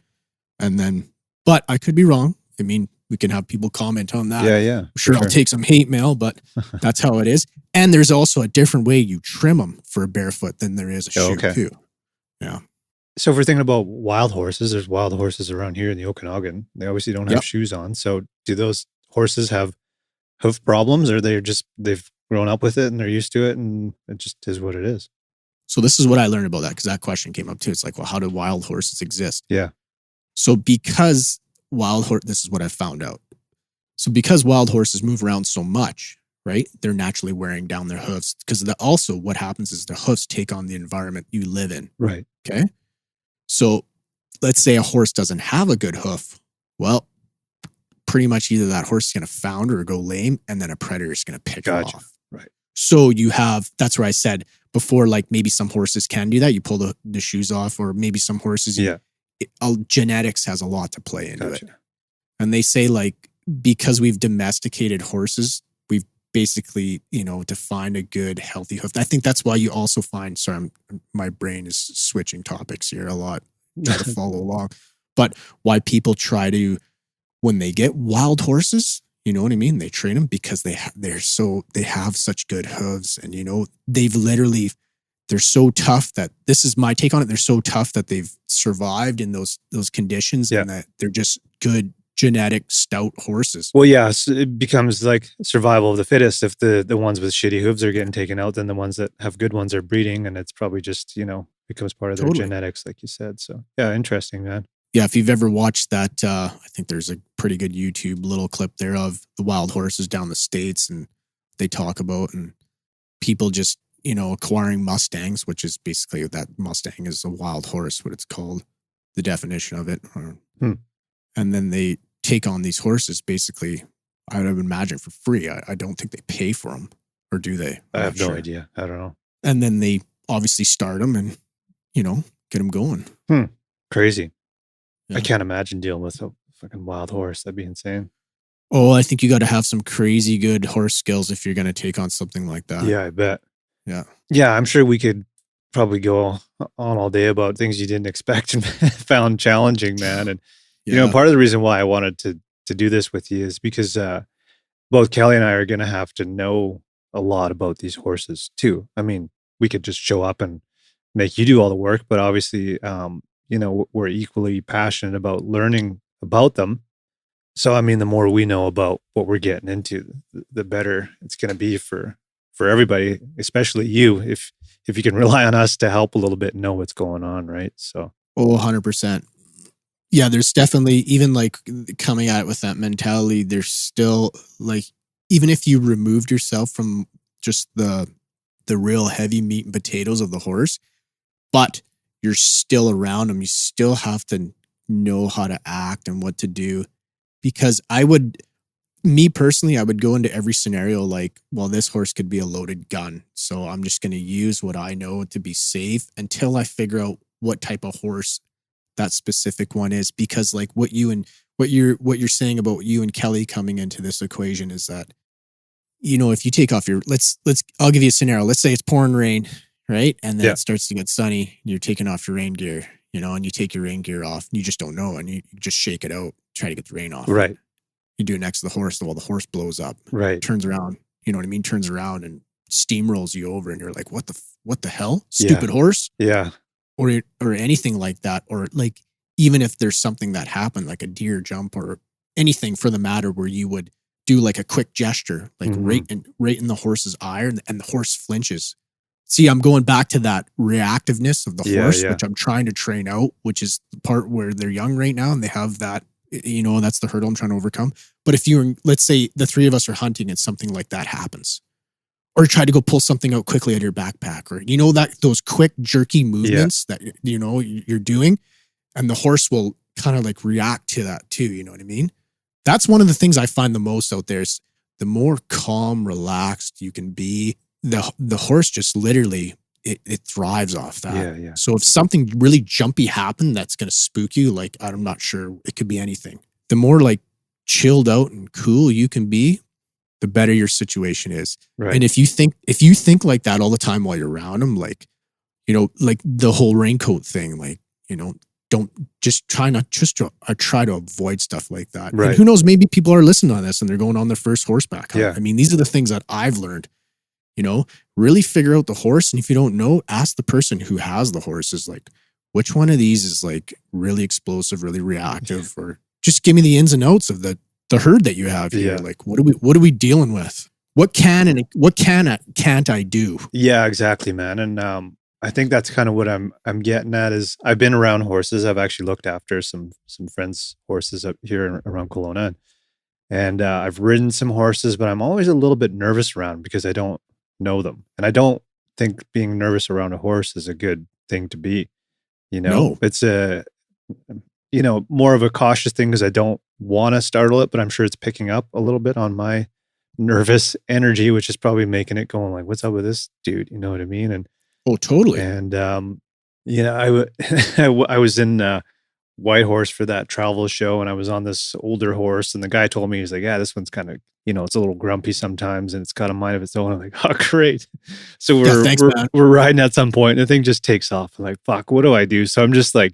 And then, but I could be wrong. I mean, we can have people comment on that. Yeah. I'm sure I'll take some hate mail, but that's how it is. And there's also a different way you trim them for a barefoot than there is a shoe too. Yeah. So if we're thinking about wild horses, there's wild horses around here in the Okanagan. They obviously don't have shoes on. So do those horses have hoof problems, or they've grown up with it and they're used to it and it just is what it is? So this is what I learned about that, because that question came up too. It's like, well, how do wild horses exist? Yeah. So because this is what I found out. So because wild horses move around so much, right? They're naturally wearing down their hoofs, because also what happens is the hoofs take on the environment you live in. Right. Okay. So let's say a horse doesn't have a good hoof. Well, pretty much either that horse is going to founder or go lame, and then a predator is going to pick him off. Right. So that's where I said before, like maybe some horses can do that. You pull the shoes off, or maybe some horses, genetics has a lot to play into it. And they say, like, because we've domesticated horses, we've basically, to find a good healthy hoof. I think that's why you also find, my brain is switching topics here a lot, try to follow along, but why people try to, when they get wild horses, you know what I mean? They train them because they have such good hooves, and they're so tough that, this is my take on it, they're so tough that they've survived in those conditions, and that they're just good genetic stout horses. Well, yeah, so it becomes like survival of the fittest. If the ones with shitty hooves are getting taken out, then the ones that have good ones are breeding, and it's probably just, becomes part of their genetics, like you said. So yeah, interesting, man. Yeah, if you've ever watched that, I think there's a pretty good YouTube little clip there of the wild horses down the States, and they talk about, and people just, acquiring Mustangs, which is basically, that Mustang is a wild horse, what it's called, the definition of it. And then they take on these horses, basically, I would imagine for free. I don't think they pay for them, or do they? I I'm have not no sure. idea. I don't know. And then they obviously start them and, get them going. Crazy. I Yeah. can't imagine dealing with a fucking wild horse. That'd be insane. Oh, I think you got to have some crazy good horse skills if you're going to take on something like that. Yeah, I bet. Yeah. Yeah, I'm sure we could probably go on all day about things you didn't expect and found challenging, man. And Yeah. part of the reason why I wanted to do this with you is because both Kelly and I are going to have to know a lot about these horses too. I mean, we could just show up and make you do all the work, but obviously, we're equally passionate about learning about them. So, I mean, the more we know about what we're getting into, the better it's going to be for everybody, especially you, if you can rely on us to help a little bit and know what's going on, right? So, 100%. Yeah, there's definitely, even like coming at it with that mentality, there's still like, even if you removed yourself from just the real heavy meat and potatoes of the horse, but you're still around them, you still have to know how to act and what to do. Because me personally, I would go into every scenario like, well, this horse could be a loaded gun. So I'm just going to use what I know to be safe until I figure out what type of horse that specific one is. Because like what you're saying about you and Kelly coming into this equation is that, if you take off I'll give you a scenario. Let's say it's pouring rain, right? And then Yeah. it starts to get sunny. You're taking off your rain gear, and you take your rain gear off. And you just don't know. And you just shake it out, try to get the rain off. right, You do it next to the horse. Well, the horse blows up, right. turns around, you know what I mean? Turns around and steamrolls you over. And you're like, what the hell? Stupid horse? Yeah. Or anything like that. Or like, even if there's something that happened, like a deer jump or anything for the matter, where you would do like a quick gesture, like right in the horse's eye, and the horse flinches. See, I'm going back to that reactiveness of the horse, which I'm trying to train out, which is the part where they're young right now and they have that, that's the hurdle I'm trying to overcome. But if let's say the three of us are hunting and something like that happens, or try to go pull something out quickly out of your backpack, or, those quick jerky movements that, you're doing, and the horse will kind of like react to that too. You know what I mean? That's one of the things I find the most out there is the more calm, relaxed you can be, the horse just literally, it thrives off that. Yeah. So if something really jumpy happened that's going to spook you, like, I'm not sure, it could be anything. The more like chilled out and cool you can be, the better your situation is. Right. And if you think like that all the time while you're around them, like, like the whole raincoat thing, like, don't just try to avoid stuff like that. Right. And who knows, maybe people are listening to this and they're going on their first horseback hunt. Yeah. I mean, these are the things that I've learned, really figure out the horse. And if you don't know, ask the person who has the horses, like, which one of these is like really explosive, really reactive, or just give me the ins and outs of the herd that you have here. Yeah. Like, what are we dealing with? What can't I do? Yeah, exactly, man. And I think that's kind of what I'm getting at is I've been around horses. I've actually looked after some friends' horses up here around Kelowna, and I've ridden some horses, but I'm always a little bit nervous around because I don't know them, and I don't think being nervous around a horse is a good thing to be. No. It's a more of a cautious thing because I don't want to startle it, but I'm sure it's picking up a little bit on my nervous energy, which is probably making it going like, "What's up with this dude?" You know what I mean? And oh, totally. And I was in Whitehorse for that travel show, and I was on this older horse, and the guy told me, he's like, "Yeah, this one's kind of, it's a little grumpy sometimes, and it's got a mind of its own." I'm like, "Oh, great!" So we're riding at some point, and the thing just takes off. I'm like, "Fuck, what do I do?" So I'm just like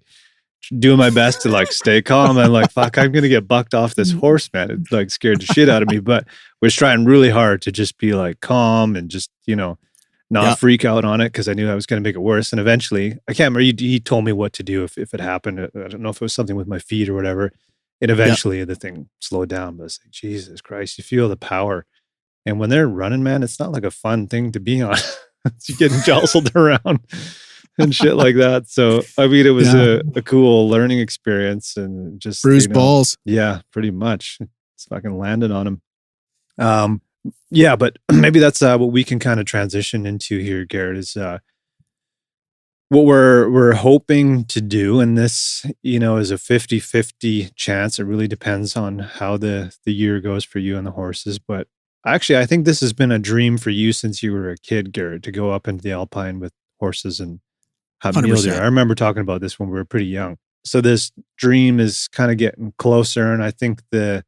doing my best to like stay calm. And like, "Fuck, I'm gonna get bucked off this horse, man." It like scared the shit out of me, but was trying really hard to just be like calm and just not freak out on it, because I knew I was going to make it worse. And eventually, I can't remember, he told me what to do if it happened. I don't know if it was something with my feet or whatever. And eventually the thing slowed down. But it's like, Jesus Christ, you feel the power. And when they're running, man, it's not like a fun thing to be on. You're getting jostled around and shit like that. So, I mean, it was a cool learning experience, and just bruised balls. Yeah, pretty much. It's fucking landed on him. Yeah, but maybe that's what we can kind of transition into here, Garrett, is what we're hoping to do. And this, is a 50-50 chance. It really depends on how the year goes for you and the horses. But Actually, I think this has been a dream for you since you were a kid, Garrett, to go up into the Alpine with horses and hunt mule deer. 100%. I remember talking about this when we were pretty young. So this dream is kind of getting closer, and I think the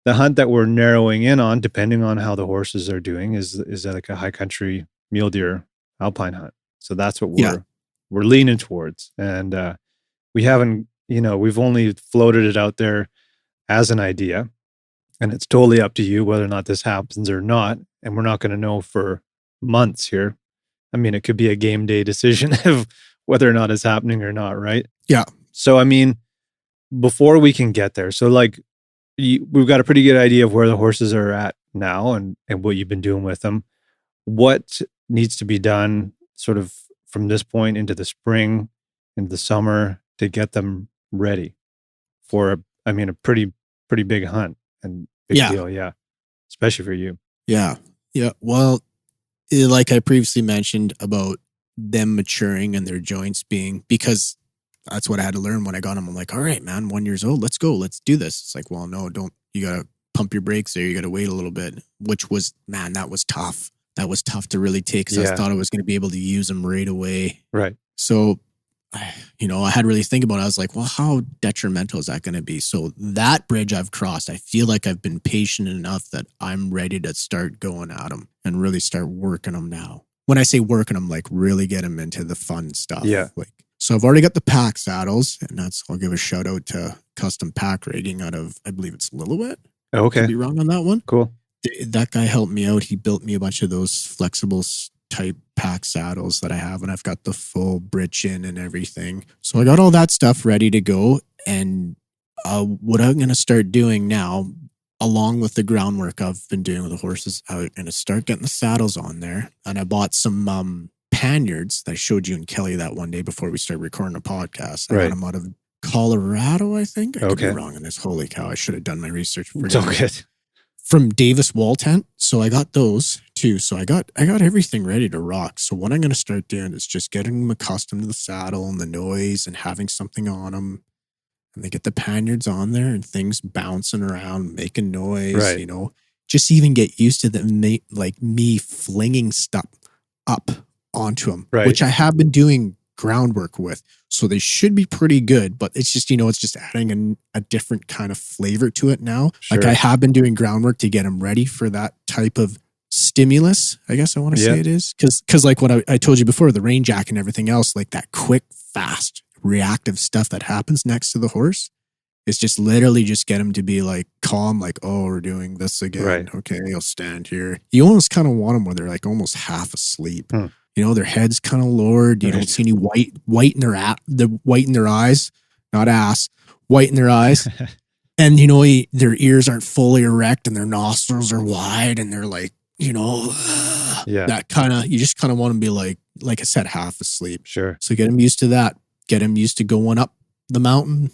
hunt that we're narrowing in on, depending on how the horses are doing, is like a high country mule deer Alpine hunt. So that's what Yeah. we're leaning towards, and we haven't, we've only floated it out there as an idea, and it's totally up to you whether or not this happens or not. And we're not going to know for months here. I mean, it could be a game day decision of whether or not it's happening or not, right? Yeah. So, I mean, before we can get there, so like we've got a pretty good idea of where the horses are at now and what you've been doing with them. What needs to be done sort of from this point into the spring, into the summer to get them ready for, a pretty big hunt and big deal. Yeah. Especially for you. Yeah. Yeah. Well, like I previously mentioned about them maturing and their joints being, because that's what I had to learn when I got them. I'm like, all right, man, 1 year old, let's go, let's do this. It's like, well, no, don't, you got to pump your brakes there. You got to wait a little bit, which was, man, that was tough. That was tough to really take because I thought I was going to be able to use them right away. Right. So, I had to really think about it. I was like, well, how detrimental is that going to be? So that bridge I've crossed. I feel like I've been patient enough that I'm ready to start going at them and really start working them now. When I say working them, like really get them into the fun stuff. Yeah. So I've already got the pack saddles, and I'll give a shout out to Custom Pack Rigging out of, I believe it's Lillooet. Okay. Could be wrong on that one. Cool. That guy helped me out. He built me a bunch of those flexible type pack saddles that I have, and I've got the full britchin and everything. So I got all that stuff ready to go. And what I'm going to start doing now, along with the groundwork I've been doing with the horses, I'm going to start getting the saddles on there. And I bought some paniards that I showed you and Kelly that one day before we started recording a podcast. I got them out of Colorado, I think. I could be wrong on this. Holy cow, I should have done my research. It's all good. From Davis Wall Tent. So I got those too. So I got everything ready to rock. So what I'm going to start doing is just getting them accustomed to the saddle and the noise and having something on them. And they get the paniards on there and things bouncing around, making noise, just even get used to me flinging stuff up onto them, which I have been doing groundwork with. So they should be pretty good, but it's just, it's just adding a different kind of flavor to it now. Sure. Like I have been doing groundwork to get them ready for that type of stimulus, I guess I want to say it is. Cause like what I told you before, the rain jack and everything else, like that quick, fast, reactive stuff that happens next to the horse. It's just literally just get them to be like calm, like, oh, we're doing this again. Right. Okay, I'll stand here. You almost kind of want them where they're like almost half asleep. Their head's kind of lowered. You don't see any white in their eyes, not ass, white in their eyes. And, their ears aren't fully erect and their nostrils are wide and they're like, that kind of, you just kind of want to be like I said, half asleep. Sure. So get them used to that. Get them used to going up the mountain,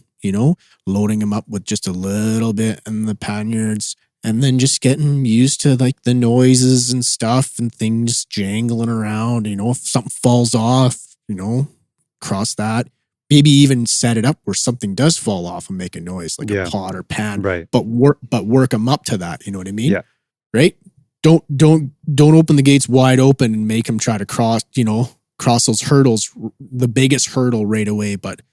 loading them up with just a little bit in the panniers. And then just getting used to like the noises and stuff and things jangling around, if something falls off, cross that. Maybe even set it up where something does fall off and make a noise like a pot or pan. Right. But work them up to that. You know what I mean? Yeah. Right? Don't open the gates wide open and make them try to cross those hurdles, the biggest hurdle right away, but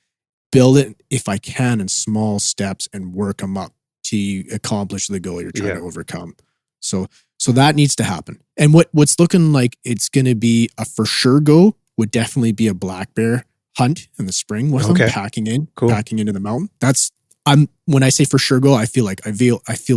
build it if I can in small steps and work them up to accomplish the goal you're trying to overcome. So that needs to happen. And what's looking like it's going to be a for sure go would definitely be a black bear hunt in the spring with them packing into the mountain. When I say for sure go, I feel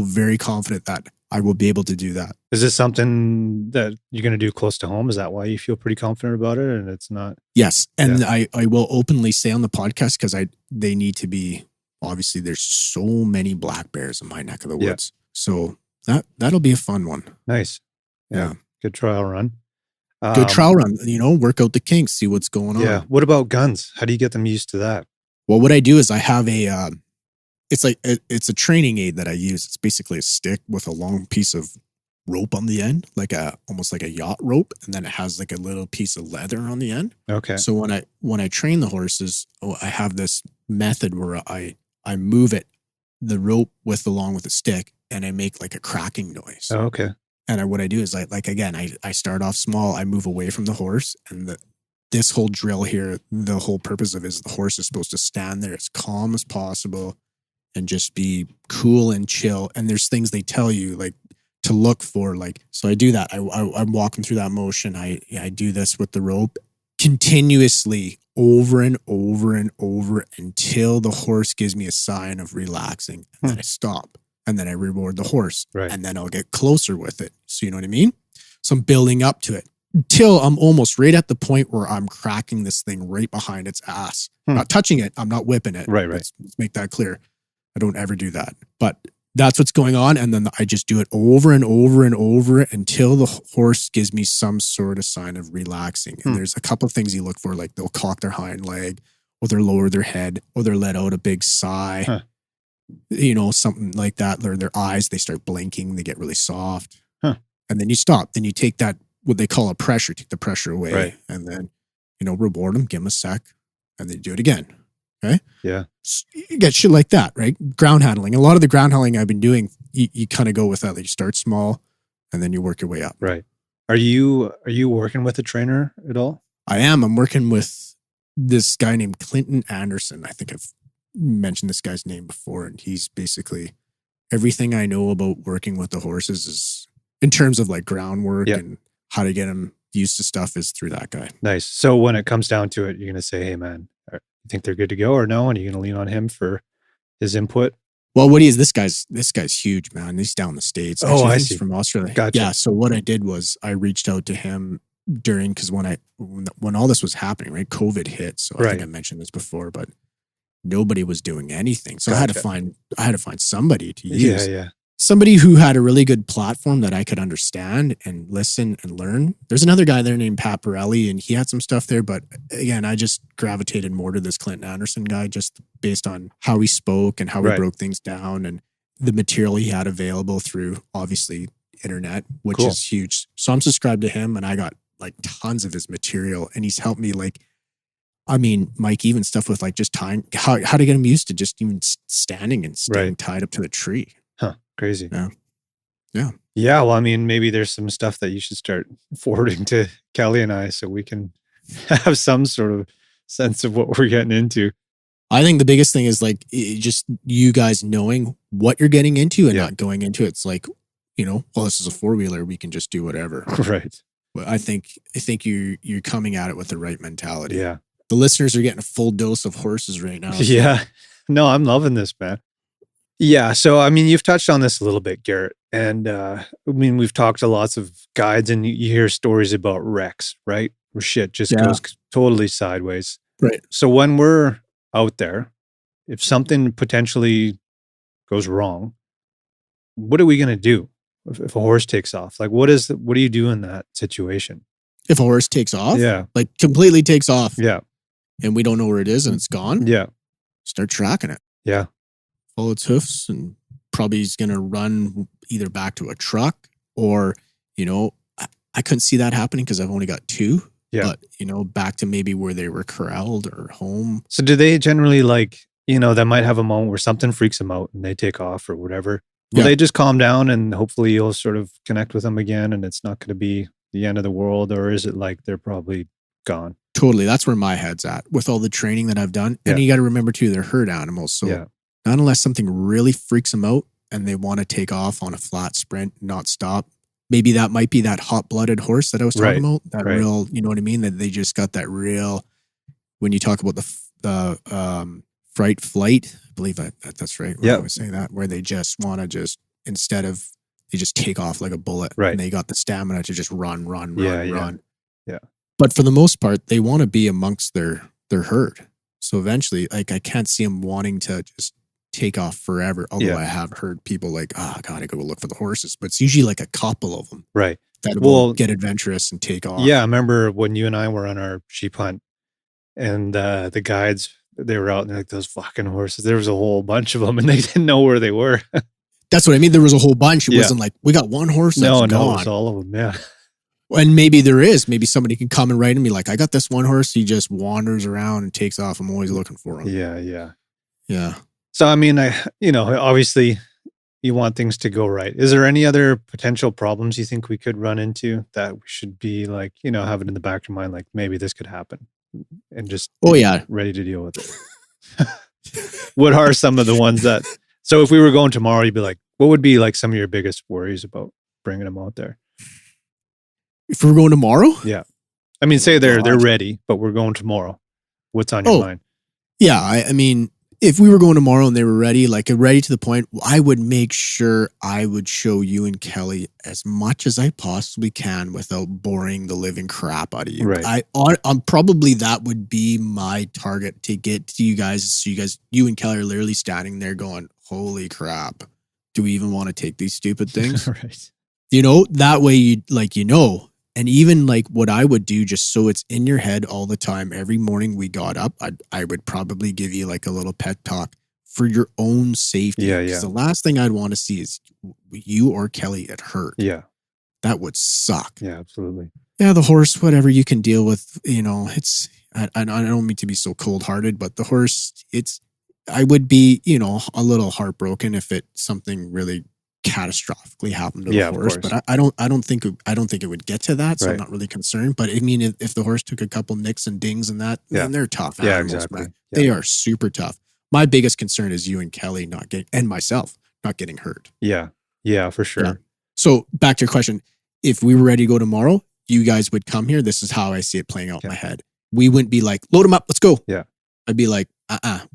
very confident that I will be able to do that. Is this something that you're going to do close to home? Is that why you feel pretty confident about it? And it's not. Yes. And I will openly say on the podcast, because they need to be. Obviously, there's so many black bears in my neck of the woods. So that'll be a fun one. Nice. Yeah. Good trial run. Work out the kinks, see what's going on. Yeah. What about guns? How do you get them used to that? Well, what I do is I have it's a training aid that I use. It's basically a stick with a long piece of rope on the end, almost like a yacht rope. And then it has like a little piece of leather on the end. Okay. So when I train the horses, I have this method where I move the rope along with the stick, and I make like a cracking noise. Oh, okay. And what I do is like again, I start off small, I move away from the horse, and this whole drill here, the whole purpose of it is the horse is supposed to stand there as calm as possible and just be cool and chill. And there's things they tell you like to look for, like, so I do that. I'm walking through that motion. I do this with the rope continuously over and over and over until the horse gives me a sign of relaxing. And then I stop. And then I reward the horse. Right. And then I'll get closer with it. So you know what I mean? So I'm building up to it until I'm almost right at the point where I'm cracking this thing right behind its ass. Not touching it. I'm not whipping it. Right. Let's make that clear. I don't ever do that. But that's what's going on. And then I just do it over and over and over until the horse gives me some sort of sign of relaxing. And there's a couple of things you look for, like they'll cock their hind leg, or they'll lower their head, or they'll let out a big sigh. You know, something like that. Or their eyes, they start blinking, they get really soft. And then you stop. Then you take that, what they call a pressure, take the pressure away. Right. And then, you know, reward them, give them a sec, and then do it again. Okay. Yeah. You get shit like that, right? Ground handling. A lot of the ground handling I've been doing, you kind of go with that. Like you start small and then you work your way up. Right. Are you working with a trainer at all? I am. I'm working with this guy named Clinton Anderson. I think I've mentioned this guy's name before. And he's basically everything I know about working with the horses is in terms of like groundwork and how to get them used to stuff is through that guy. Nice. So when it comes down to it, you're going to say, hey man, you think they're good to go or no? And you're going to lean on him for his input? Well, what he is, this guy's huge, man. He's down in the States. Actually, I he's see. From Australia. Gotcha. Yeah. So what I did was I reached out to him because when all this was happening, right? COVID hit. So I think I mentioned this before, but nobody was doing anything. So I had to find somebody to use. Yeah. Somebody who had a really good platform that I could understand and listen and learn. There's another guy there named Pat Pirelli, and he had some stuff there. But again, I just gravitated more to this Clinton Anderson guy just based on how he spoke and how he broke things down and the material he had available through, obviously, internet, which is huge. So I'm subscribed to him, and I got like tons of his material. And he's helped me Mike, even stuff with like just tying, how to get him used to just even standing and staying tied up to the tree. Huh. Crazy. Yeah. Well, I mean, maybe there's some stuff that you should start forwarding to Kelly and I so we can have some sort of sense of what we're getting into. I think the biggest thing is like just you guys knowing what you're getting into and not going into it. It's like, you know, well, this is a 4-wheeler. We can just do whatever. Right. But I think you're coming at it with the right mentality. Yeah. The listeners are getting a full dose of horses right now. So. Yeah. No, I'm loving this, man. Yeah. So, I mean, you've touched on this a little bit, Garrett. And I mean, we've talked to lots of guides and you hear stories about wrecks, right? Where shit just goes totally sideways. Right. So when we're out there, if something potentially goes wrong, what are we going to do if a horse takes off? Like, what do you do in that situation? If a horse takes off? Yeah. Like completely takes off. Yeah. And we don't know where it is and it's gone? Yeah. Start tracking it. Yeah. Follow its hoofs, and probably he's going to run either back to a truck or, you know, I couldn't see that happening because I've only got 2. Yeah. But, you know, back to maybe where they were corralled or home. So do they generally like, you know, that might have a moment where something freaks them out and they take off or whatever. Will they just calm down and hopefully you'll sort of connect with them again and it's not going to be the end of the world? Or is it like they're probably gone? Totally. That's where my head's at with all the training that I've done. And you got to remember too, they're herd animals. So not unless something really freaks them out and they want to take off on a flat sprint, not stop. Maybe that might be that hot-blooded horse that I was talking about. That real, you know what I mean? That they just got that real, when you talk about the fright flight, I believe that's right. Yeah. I was saying that, where they just want to instead of, they just take off like a bullet. Right. And they got the stamina to just run. Yeah. But for the most part, they want to be amongst their herd. So eventually, like, I can't see them wanting to just take off forever. Although I have heard people like, I gotta go look for the horses. But it's usually like a couple of them. Right. That will get adventurous and take off. Yeah. I remember when you and I were on our sheep hunt and the guides, they were out and like, those fucking horses, there was a whole bunch of them and they didn't know where they were. That's what I mean. There was a whole bunch. It wasn't like, we got one horse that's gone. No, it was all of them. Yeah. And maybe maybe somebody can come and write and be like, I got this one horse. He just wanders around and takes off. I'm always looking for him. Yeah. Yeah. So, I mean, obviously you want things to go right. Is there any other potential problems you think we could run into that we should be like, have it in the back of your mind, like maybe this could happen and just Oh yeah. ready to deal with it? What are some of the ones that, so if we were going tomorrow, you'd be like, what would be like some of your biggest worries about bringing them out there? If we're going tomorrow? Yeah. I mean, say they're God. ready, but we're going tomorrow. What's on your mind? Yeah, I mean, if we were going tomorrow and they were ready, like ready to the point, I would make sure I would show you and Kelly as much as I possibly can without boring the living crap out of you. Right. I'm probably that would be my target to get to you guys. So you and Kelly are literally standing there going, "Holy crap, do we even want to take these stupid things?" Right. That way you. And even like what I would do, just so it's in your head all the time, every morning we got up, I would probably give you like a little pep talk for your own safety. Yeah. Because the last thing I'd want to see is you or Kelly get hurt. Yeah. That would suck. Yeah, absolutely. Yeah, the horse, whatever you can deal with, it's, I don't mean to be so cold hearted, but the horse, I would be, a little heartbroken if something really catastrophically happened to the horse, but I don't think it would get to that, so I'm not really concerned. But I mean, if the horse took a couple nicks and dings and that, then they're tough animals, exactly. man. They are super tough. My biggest concern is you and Kelly and myself not getting hurt. Yeah, for sure. Yeah. So back to your question, if we were ready to go tomorrow, you guys would come here. This is how I see it playing out in my head. We wouldn't be like, load them up, let's go. Yeah. I'd be like,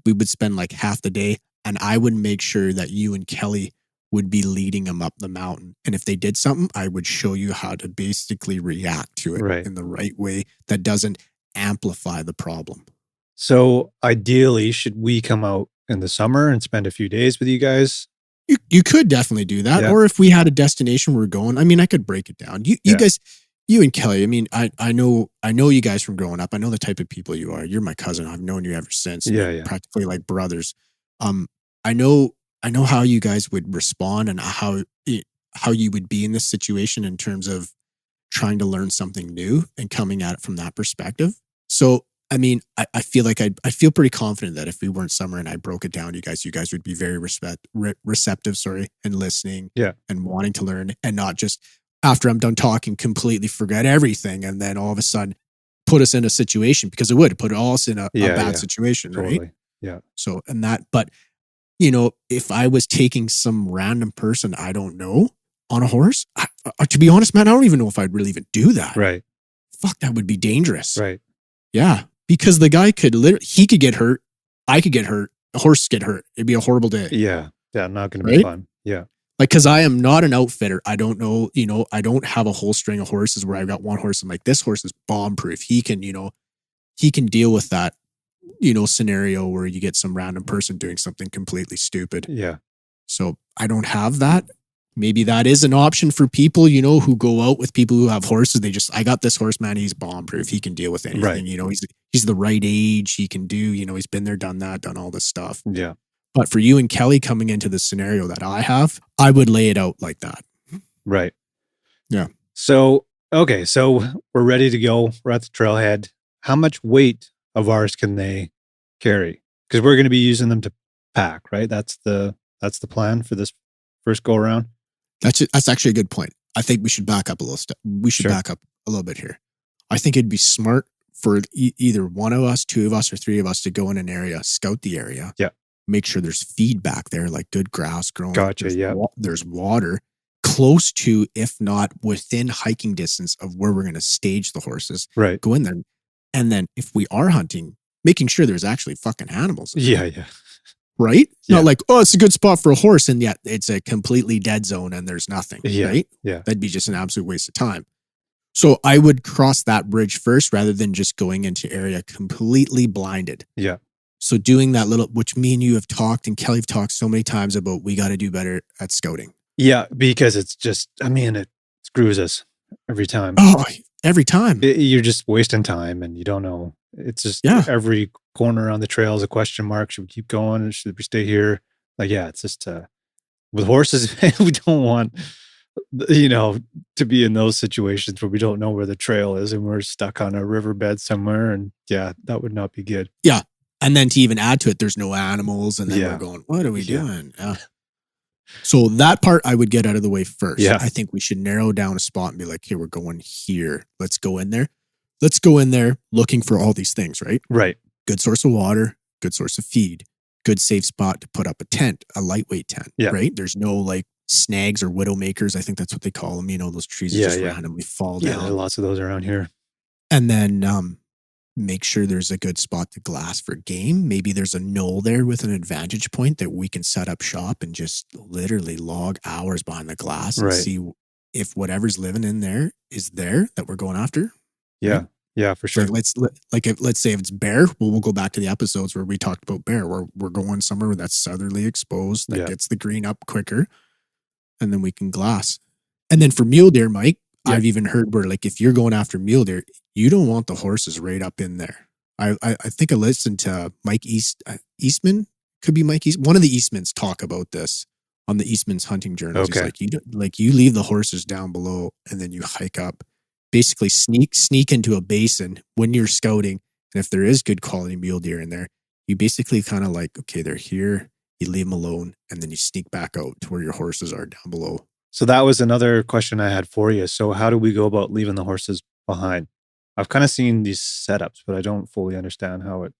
we would spend like half the day, and I would make sure that you and Kelly would be leading them up the mountain. And if they did something, I would show you how to basically react to it in the right way that doesn't amplify the problem. So ideally, should we come out in the summer and spend a few days with you guys? You could definitely do that. Yeah. Or if we had a destination we're going, I mean, I could break it down. You guys, you and Kelly, I mean, I know you guys from growing up. I know the type of people you are. You're my cousin. I've known you ever since. Yeah. Practically like brothers. I know how you guys would respond and how you would be in this situation in terms of trying to learn something new and coming at it from that perspective. So, I mean, I feel like I feel pretty confident that if we weren't summer and I broke it down, you guys would be very receptive, and listening and wanting to learn, and not just after I'm done talking, completely forget everything. And then all of a sudden put us in a situation, because it would put us in a bad situation. Totally. Right. Yeah. So, but if I was taking some random person I don't know on a horse, to be honest, man, I don't even know if I'd really even do that. Right. Fuck, that would be dangerous. Right. Yeah. Because the guy he could get hurt. I could get hurt. The horse get hurt. It'd be a horrible day. Yeah. Yeah. Not going to be fun. Yeah. Like, cause I am not an outfitter. I don't know, I don't have a whole string of horses where I've got one horse. I'm like, this horse is bomb proof. He can deal with that, scenario where you get some random person doing something completely stupid. Yeah. So I don't have that. Maybe that is an option for people, who go out with people who have horses. I got this horse, man. He's bomb proof. He can deal with anything. Right. He's the right age. He can do, he's been there, done that, done all this stuff. Yeah. But for you and Kelly coming into the scenario that I have, I would lay it out like that. Right. Yeah. So, okay. So we're ready to go. We're at the trailhead. How much weight of ours can they carry? Because we're going to be using them to pack, right? That's the plan for this first go around. That's actually a good point. I think we should back up a little step. We should back up a little bit here. I think it'd be smart for either one of us, two of us, or three of us to go in an area, scout the area. Yeah. Make sure there's feed back there, like good grass growing. Gotcha. There's water close to, if not within hiking distance of where we're going to stage the horses. Right. Go in there. And then if we are hunting, making sure there's actually fucking animals. Yeah. Right? Yeah. Not like, oh, it's a good spot for a horse, and yet it's a completely dead zone and there's nothing. Yeah. Right? Yeah. That'd be just an absolute waste of time. So I would cross that bridge first rather than just going into area completely blinded. Yeah. So doing that which me and you have talked and Kelly have talked so many times about, we got to do better at scouting. Yeah. Because it's just, it screws us every time. Oh, every time. You're just wasting time and you don't know. It's just every corner on the trail is a question mark. Should we keep going? Should we stay here? Like, it's just, with horses, we don't want, to be in those situations where we don't know where the trail is and we're stuck on a riverbed somewhere. And that would not be good. Yeah. And then to even add to it, there's no animals. And then we're going, what are we doing? So that part I would get out of the way first. Yeah. I think we should narrow down a spot and be like, here, we're going here. Let's go in there. Let's go in there looking for all these things, right? Right. Good source of water, good source of feed, good safe spot to put up a tent, a lightweight tent, Yeah. right? There's no like snags or widow makers. I think that's what they call them. You know, those trees that just randomly fall Yeah, there are down. lots of those around here. And then make sure there's a good spot to glass for game. Maybe there's a knoll there with an advantage point that we can set up shop and just literally log hours behind the glass and see if whatever's living in there is there that we're going after. Yeah. Right? Yeah, for sure. Let's say if it's bear, well, we'll go back to the episodes where we talked about bear, where we're going somewhere that's southerly exposed, that gets the green up quicker, and then we can glass. And then for mule deer, Mike, I've even heard where like if you're going after mule deer, you don't want the horses right up in there. I think I listened to Mike Eastman, could be Mike East. One of the Eastmans talk about this on the Eastman's Hunting Journals. Okay. He's like you leave the horses down below and then you hike up, basically sneak into a basin when you're scouting. And if there is good quality mule deer in there, you basically kind of like, okay, they're here. You leave them alone and then you sneak back out to where your horses are down below. So that was another question I had for you. So how do we go about leaving the horses behind? I've kind of seen these setups, but I don't fully understand how it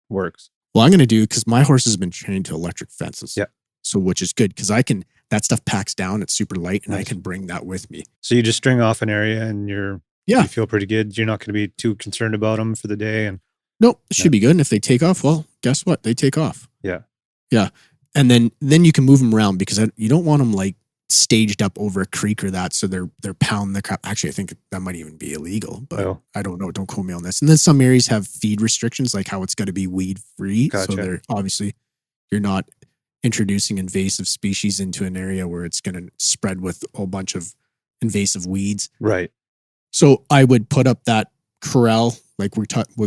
works. Well, I'm going to do, because my horse has been trained to electric fences. Yeah. So, which is good, because that stuff packs down. It's super light and I can bring that with me. So you just string off an area and you feel pretty good. You're not going to be too concerned about them for the day. And nope, it should be good. And if they take off, well, guess what? They take off. Yeah. Yeah. And then you can move them around, because you don't want them like staged up over a creek or that, so they're pounding the crap. Actually, I think that might even be illegal, but I don't know. Don't quote me on this. And then some areas have feed restrictions, like how it's got to be weed free. Gotcha. So they're obviously, you're not introducing invasive species into an area where it's going to spread with a whole bunch of invasive weeds. Right. So I would put up that corral, like we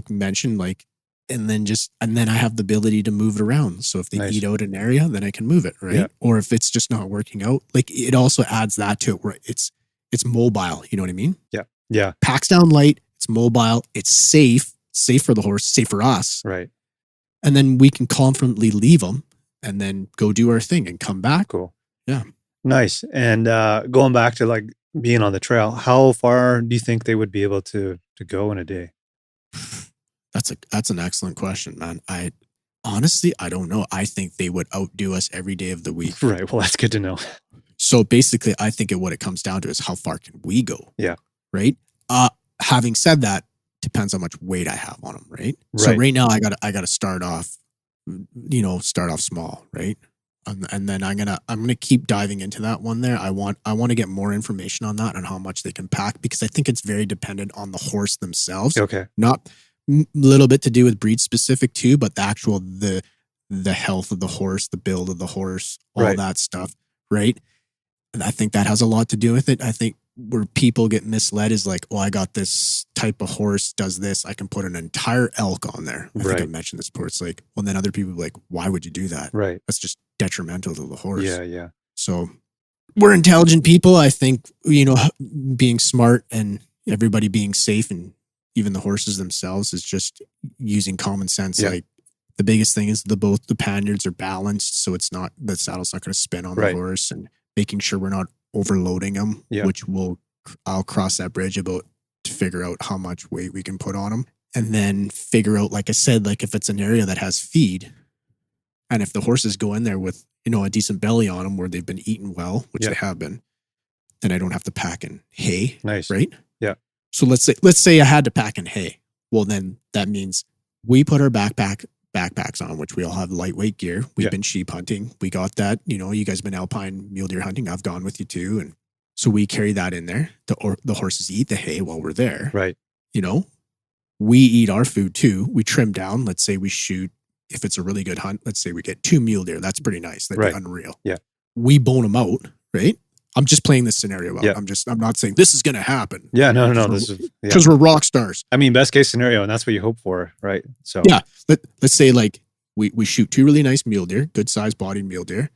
mentioned, like, and then I have the ability to move it around. So if they eat out an area, then I can move it, right? Yeah. Or if it's just not working out, like it also adds that to it where it's mobile. You know what I mean? Yeah. Yeah. Packs down light. It's mobile. It's safe for the horse, safe for us. Right. And then we can confidently leave them and then go do our thing and come back. Cool. Yeah. Nice. And going back to like being on the trail, how far do you think they would be able to go in a day? That's an excellent question, man. I honestly don't know. I think they would outdo us every day of the week. Right. Well, that's good to know. So basically, I think what it comes down to is how far can we go? Yeah. Right. Having said that, depends how much weight I have on them. Right. So right now I gotta start off small. Right. And then I'm gonna keep diving into that one there. I want to get more information on that and how much they can pack, because I think it's very dependent on the horse themselves. Okay. Not a little bit to do with breed specific too, but the actual the health of the horse, the build of the horse, all that stuff, right? And I think that has a lot to do with it. I think where people get misled is like, oh, I got this type of horse, does this, I can put an entire elk on there. I think I mentioned this before. It's like, well, then other people are like, why would you do that? Right. That's just detrimental to the horse. Yeah, yeah. So we're intelligent people. I think, being smart and everybody being safe, and even the horses themselves, is just using common sense. Yeah. Like the biggest thing is both the panniers are balanced, so it's not, the saddle's not going to spin on the horse, and making sure we're not overloading them, which I'll cross that bridge about to figure out how much weight we can put on them, and then figure out, like I said, like if it's an area that has feed, and if the horses go in there with a decent belly on them where they've been eating well, which they have been, then I don't have to pack in hay. Nice. Right? Yeah. So let's say I had to pack in hay. Well, then that means we put our backpacks on, which we all have lightweight gear. We've been sheep hunting. We got that. You guys have been Alpine mule deer hunting. I've gone with you too. And so we carry that in there. The horses eat the hay while we're there. Right. We eat our food too. We trim down. Let's say we shoot, if it's a really good hunt, let's say we get 2 mule deer. That's pretty nice. That'd be unreal. Yeah. We bone them out, right? I'm just playing this scenario out. Yeah. I'm not saying this is going to happen. Yeah, no. This is because we're rock stars. I mean, best case scenario, and that's what you hope for, right? So yeah, let's say like we shoot 2 really nice mule deer, good sized bodied mule deer.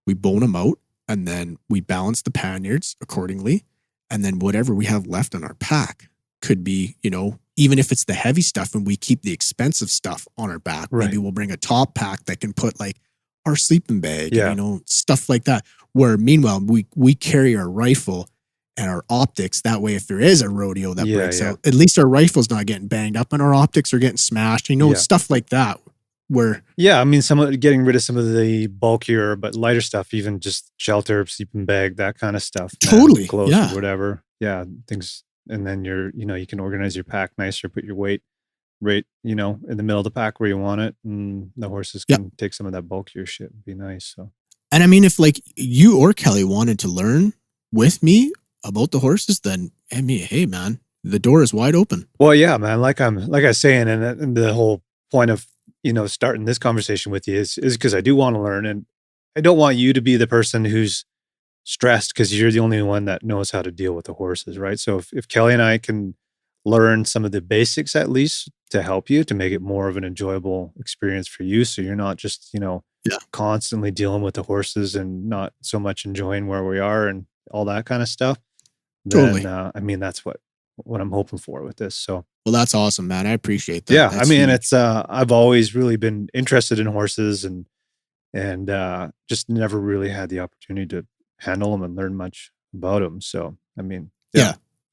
We bone them out, and then we balance the panniers accordingly, and then whatever we have left in our pack could be, even if it's the heavy stuff, and we keep the expensive stuff on our back. Right. Maybe we'll bring a top pack that can put like our sleeping bag, Yeah. and, you know, stuff like that. Where meanwhile, we carry our rifle and our optics. That way, if there is a rodeo that breaks out, at least our rifle's not getting banged up and our optics are getting smashed, you know, stuff like that. Where, I mean, getting rid of some of the bulkier but lighter stuff, even just shelter, sleeping bag, that kind of stuff. totally, Clothes yeah. or whatever. Yeah, things. And then you can organize your pack nicer, put your weight right, in the middle of the pack where you want it, and the horses can take some of that bulkier shit. It'd be nice. So, and I mean, if like you or Kelly wanted to learn with me about the horses, then I mean, hey man, the door is wide open. Well, yeah, man. Like I was saying, and the whole point of starting this conversation with you is because I do want to learn, and I don't want you to be the person who's stressed because you're the only one that knows how to deal with the horses, right? So if Kelly and I can learn some of the basics at least to help you to make it more of an enjoyable experience for you, so you're not just constantly dealing with the horses and not so much enjoying where we are and all that kind of stuff, then I mean that's what I'm hoping for with this. So well, that's awesome, man. I appreciate that. yeah, That's I mean, huge. it's I've always really been interested in horses and just never really had the opportunity to handle them and learn much about them. So I mean,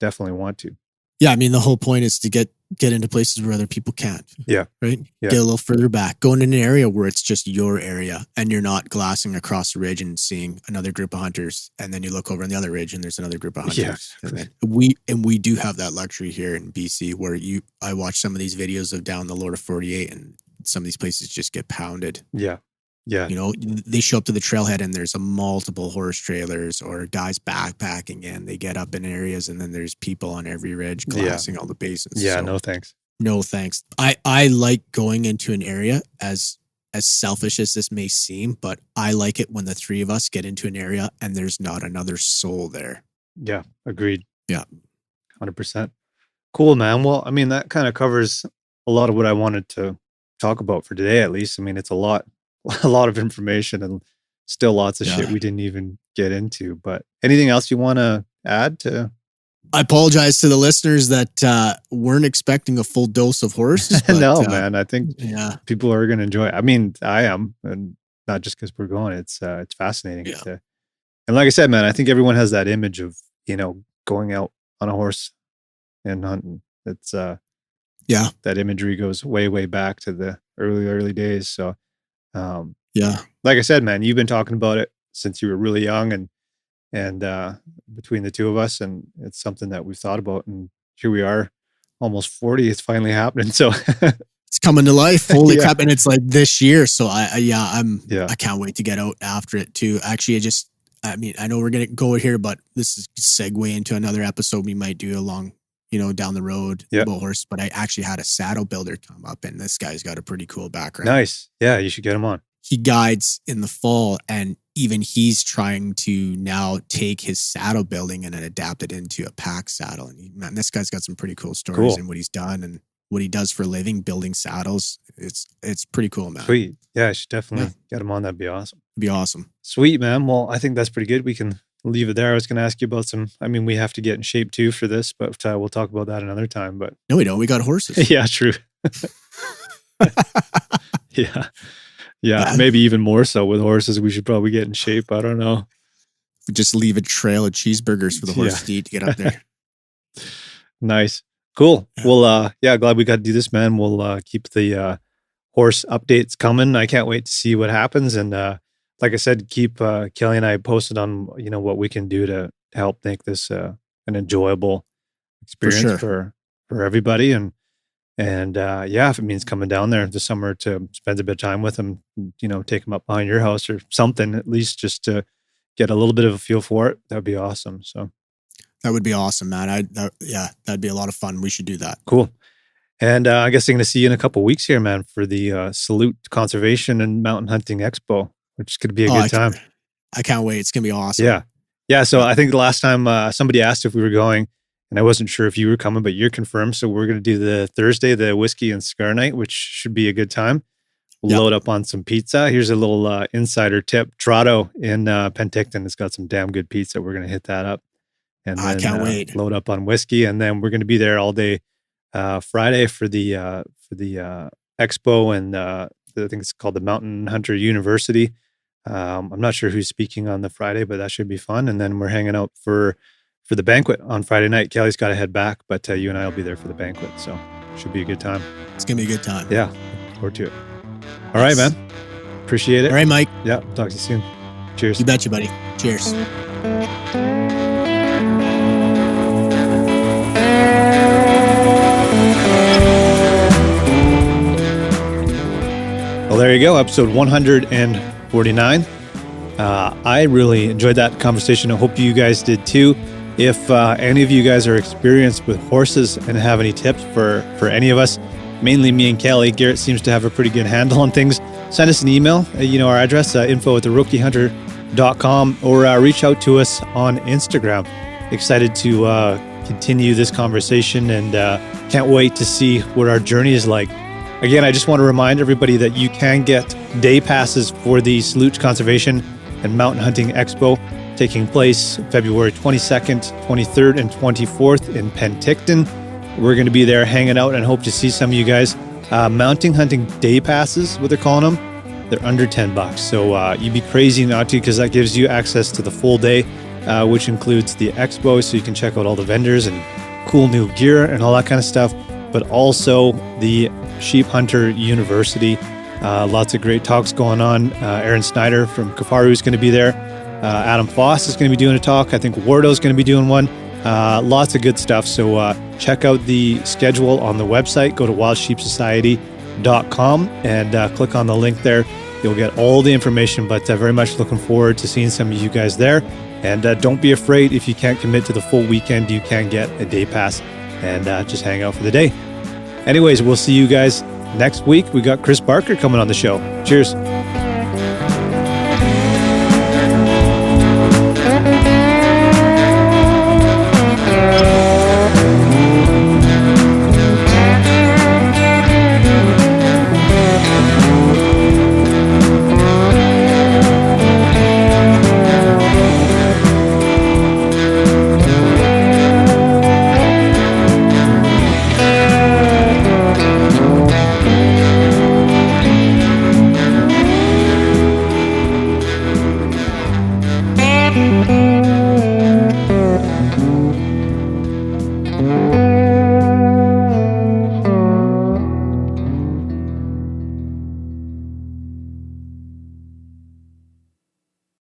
definitely want to. Yeah, I mean, the whole point is to get into places where other people can't. Yeah. Right? Yeah. Get a little further back. Go in an area where it's just your area and you're not glassing across the ridge and seeing another group of hunters. And then you look over on the other ridge and there's another group of hunters. Yeah. And then we do have that luxury here in BC where I watch some of these videos of down the Lower 48 and some of these places just get pounded. Yeah. Yeah. You know, they show up to the trailhead and there's a multiple horse trailers or guys backpacking and they get up in areas and then there's people on every ridge glassing all the basins. Yeah, so, no thanks. No thanks. I like going into an area as selfish as this may seem, but I like it when the three of us get into an area and there's not another soul there. Yeah, agreed. Yeah. 100%. Cool, man. Well, I mean, that kind of covers a lot of what I wanted to talk about for today, at least. I mean, it's a lot of information and still lots of shit we didn't even get into. But anything else you want to add to? I apologize to the listeners that weren't expecting a full dose of horses. But, no, man. I think people are going to enjoy it. I mean, I am, and not just because we're going. It's fascinating. Yeah. And like I said, man, I think everyone has that image of going out on a horse and hunting. It's that imagery goes way, way back to the early days. So. Like I said, man, you've been talking about it since you were really young and between the two of us, and it's something that we've thought about, and here we are almost 40. It's finally happening. So it's coming to life. Holy crap. And it's like this year. So I can't wait to get out after it too. Actually, I know we're going to go here, but this is segue into another episode we might do along, down the road about horse. But I actually had a saddle builder come up and this guy's got a pretty cool background. Nice. Yeah. You should get him on. He guides in the fall and even he's trying to now take his saddle building and then adapt it into a pack saddle. And this guy's got some pretty cool stories and what he's done and what he does for a living, building saddles. It's pretty cool, man. Sweet. Yeah. I should definitely get him on. That'd be awesome. It'd be awesome. Sweet, man. Well, I think that's pretty good. We can leave it there. I was going to ask you about we have to get in shape too for this, but we'll talk about that another time. But no, we don't. We got horses. Yeah, true. Yeah. Maybe even more so with horses. We should probably get in shape. I don't know. We just leave a trail of cheeseburgers for the horse to eat to get up there. Nice. Cool. Well, glad we got to do this, man. We'll keep the horse updates coming. I can't wait to see what happens. And like I said, keep Kelly and I posted on what we can do to help make this an enjoyable experience for everybody. And if it means coming down there this summer to spend a bit of time with them, take them up behind your house or something, at least just to get a little bit of a feel for it, that'd be awesome. So that would be awesome, man. That'd be a lot of fun. We should do that. Cool. And I guess I'm going to see you in a couple of weeks here, man, for the Salute Conservation and Mountain Hunting Expo, which is going to be a good time. I can't wait. It's going to be awesome. Yeah. So I think the last time somebody asked if we were going, and I wasn't sure if you were coming, but you're confirmed. So we're going to do the Thursday, the whiskey and cigar night, which should be a good time. We'll load up on some pizza. Here's a little insider tip. Trotto in Penticton has got some damn good pizza. We're going to hit that up. And I can't wait. Load up on whiskey. And then we're going to be there all day Friday for the expo and the I think it's called the Mountain Hunter University. I'm not sure who's speaking on the Friday, but that should be fun. And then we're hanging out for the banquet on Friday night. Kelly's got to head back, but you and I will be there for the banquet. So should be a good time. It's going to be a good time. Yeah. Look forward to it. All right, man. Appreciate it. All right, Mike. Yeah. Talk to you soon. Cheers. You betcha, buddy. Cheers. Well, there you go. Episode 149. I really enjoyed that conversation. I hope you guys did too. If any of you guys are experienced with horses and have any tips for any of us, mainly me and Kelly, Garrett seems to have a pretty good handle on things. Send us an email. Our address, info@therookieHunter.com, or reach out to us on Instagram. Excited to continue this conversation and can't wait to see what our journey is like. Again, I just want to remind everybody that you can get day passes for the Salute Conservation and Mountain Hunting Expo taking place February 22nd, 23rd, and 24th in Penticton. We're going to be there hanging out and hope to see some of you guys. Mountain hunting day passes, what they're calling them, they're under $10. So you'd be crazy not to, because that gives you access to the full day, which includes the expo, so you can check out all the vendors and cool new gear and all that kind of stuff, but also the Sheep Hunter University. Lots of great talks going on. Aaron Snyder from Kafaru is going to be there. Adam Foss is going to be doing a talk. I think Wardo is going to be doing one. Lots of good stuff. So check out the schedule on the website. Go to wildsheepsociety.com and click on the link there. You'll get all the information, but very much looking forward to seeing some of you guys there. And don't be afraid if you can't commit to the full weekend. You can get a day pass and just hang out for the day. Anyways, we'll see you guys next week. We got Chris Barker coming on the show. Cheers. Mm-hmm.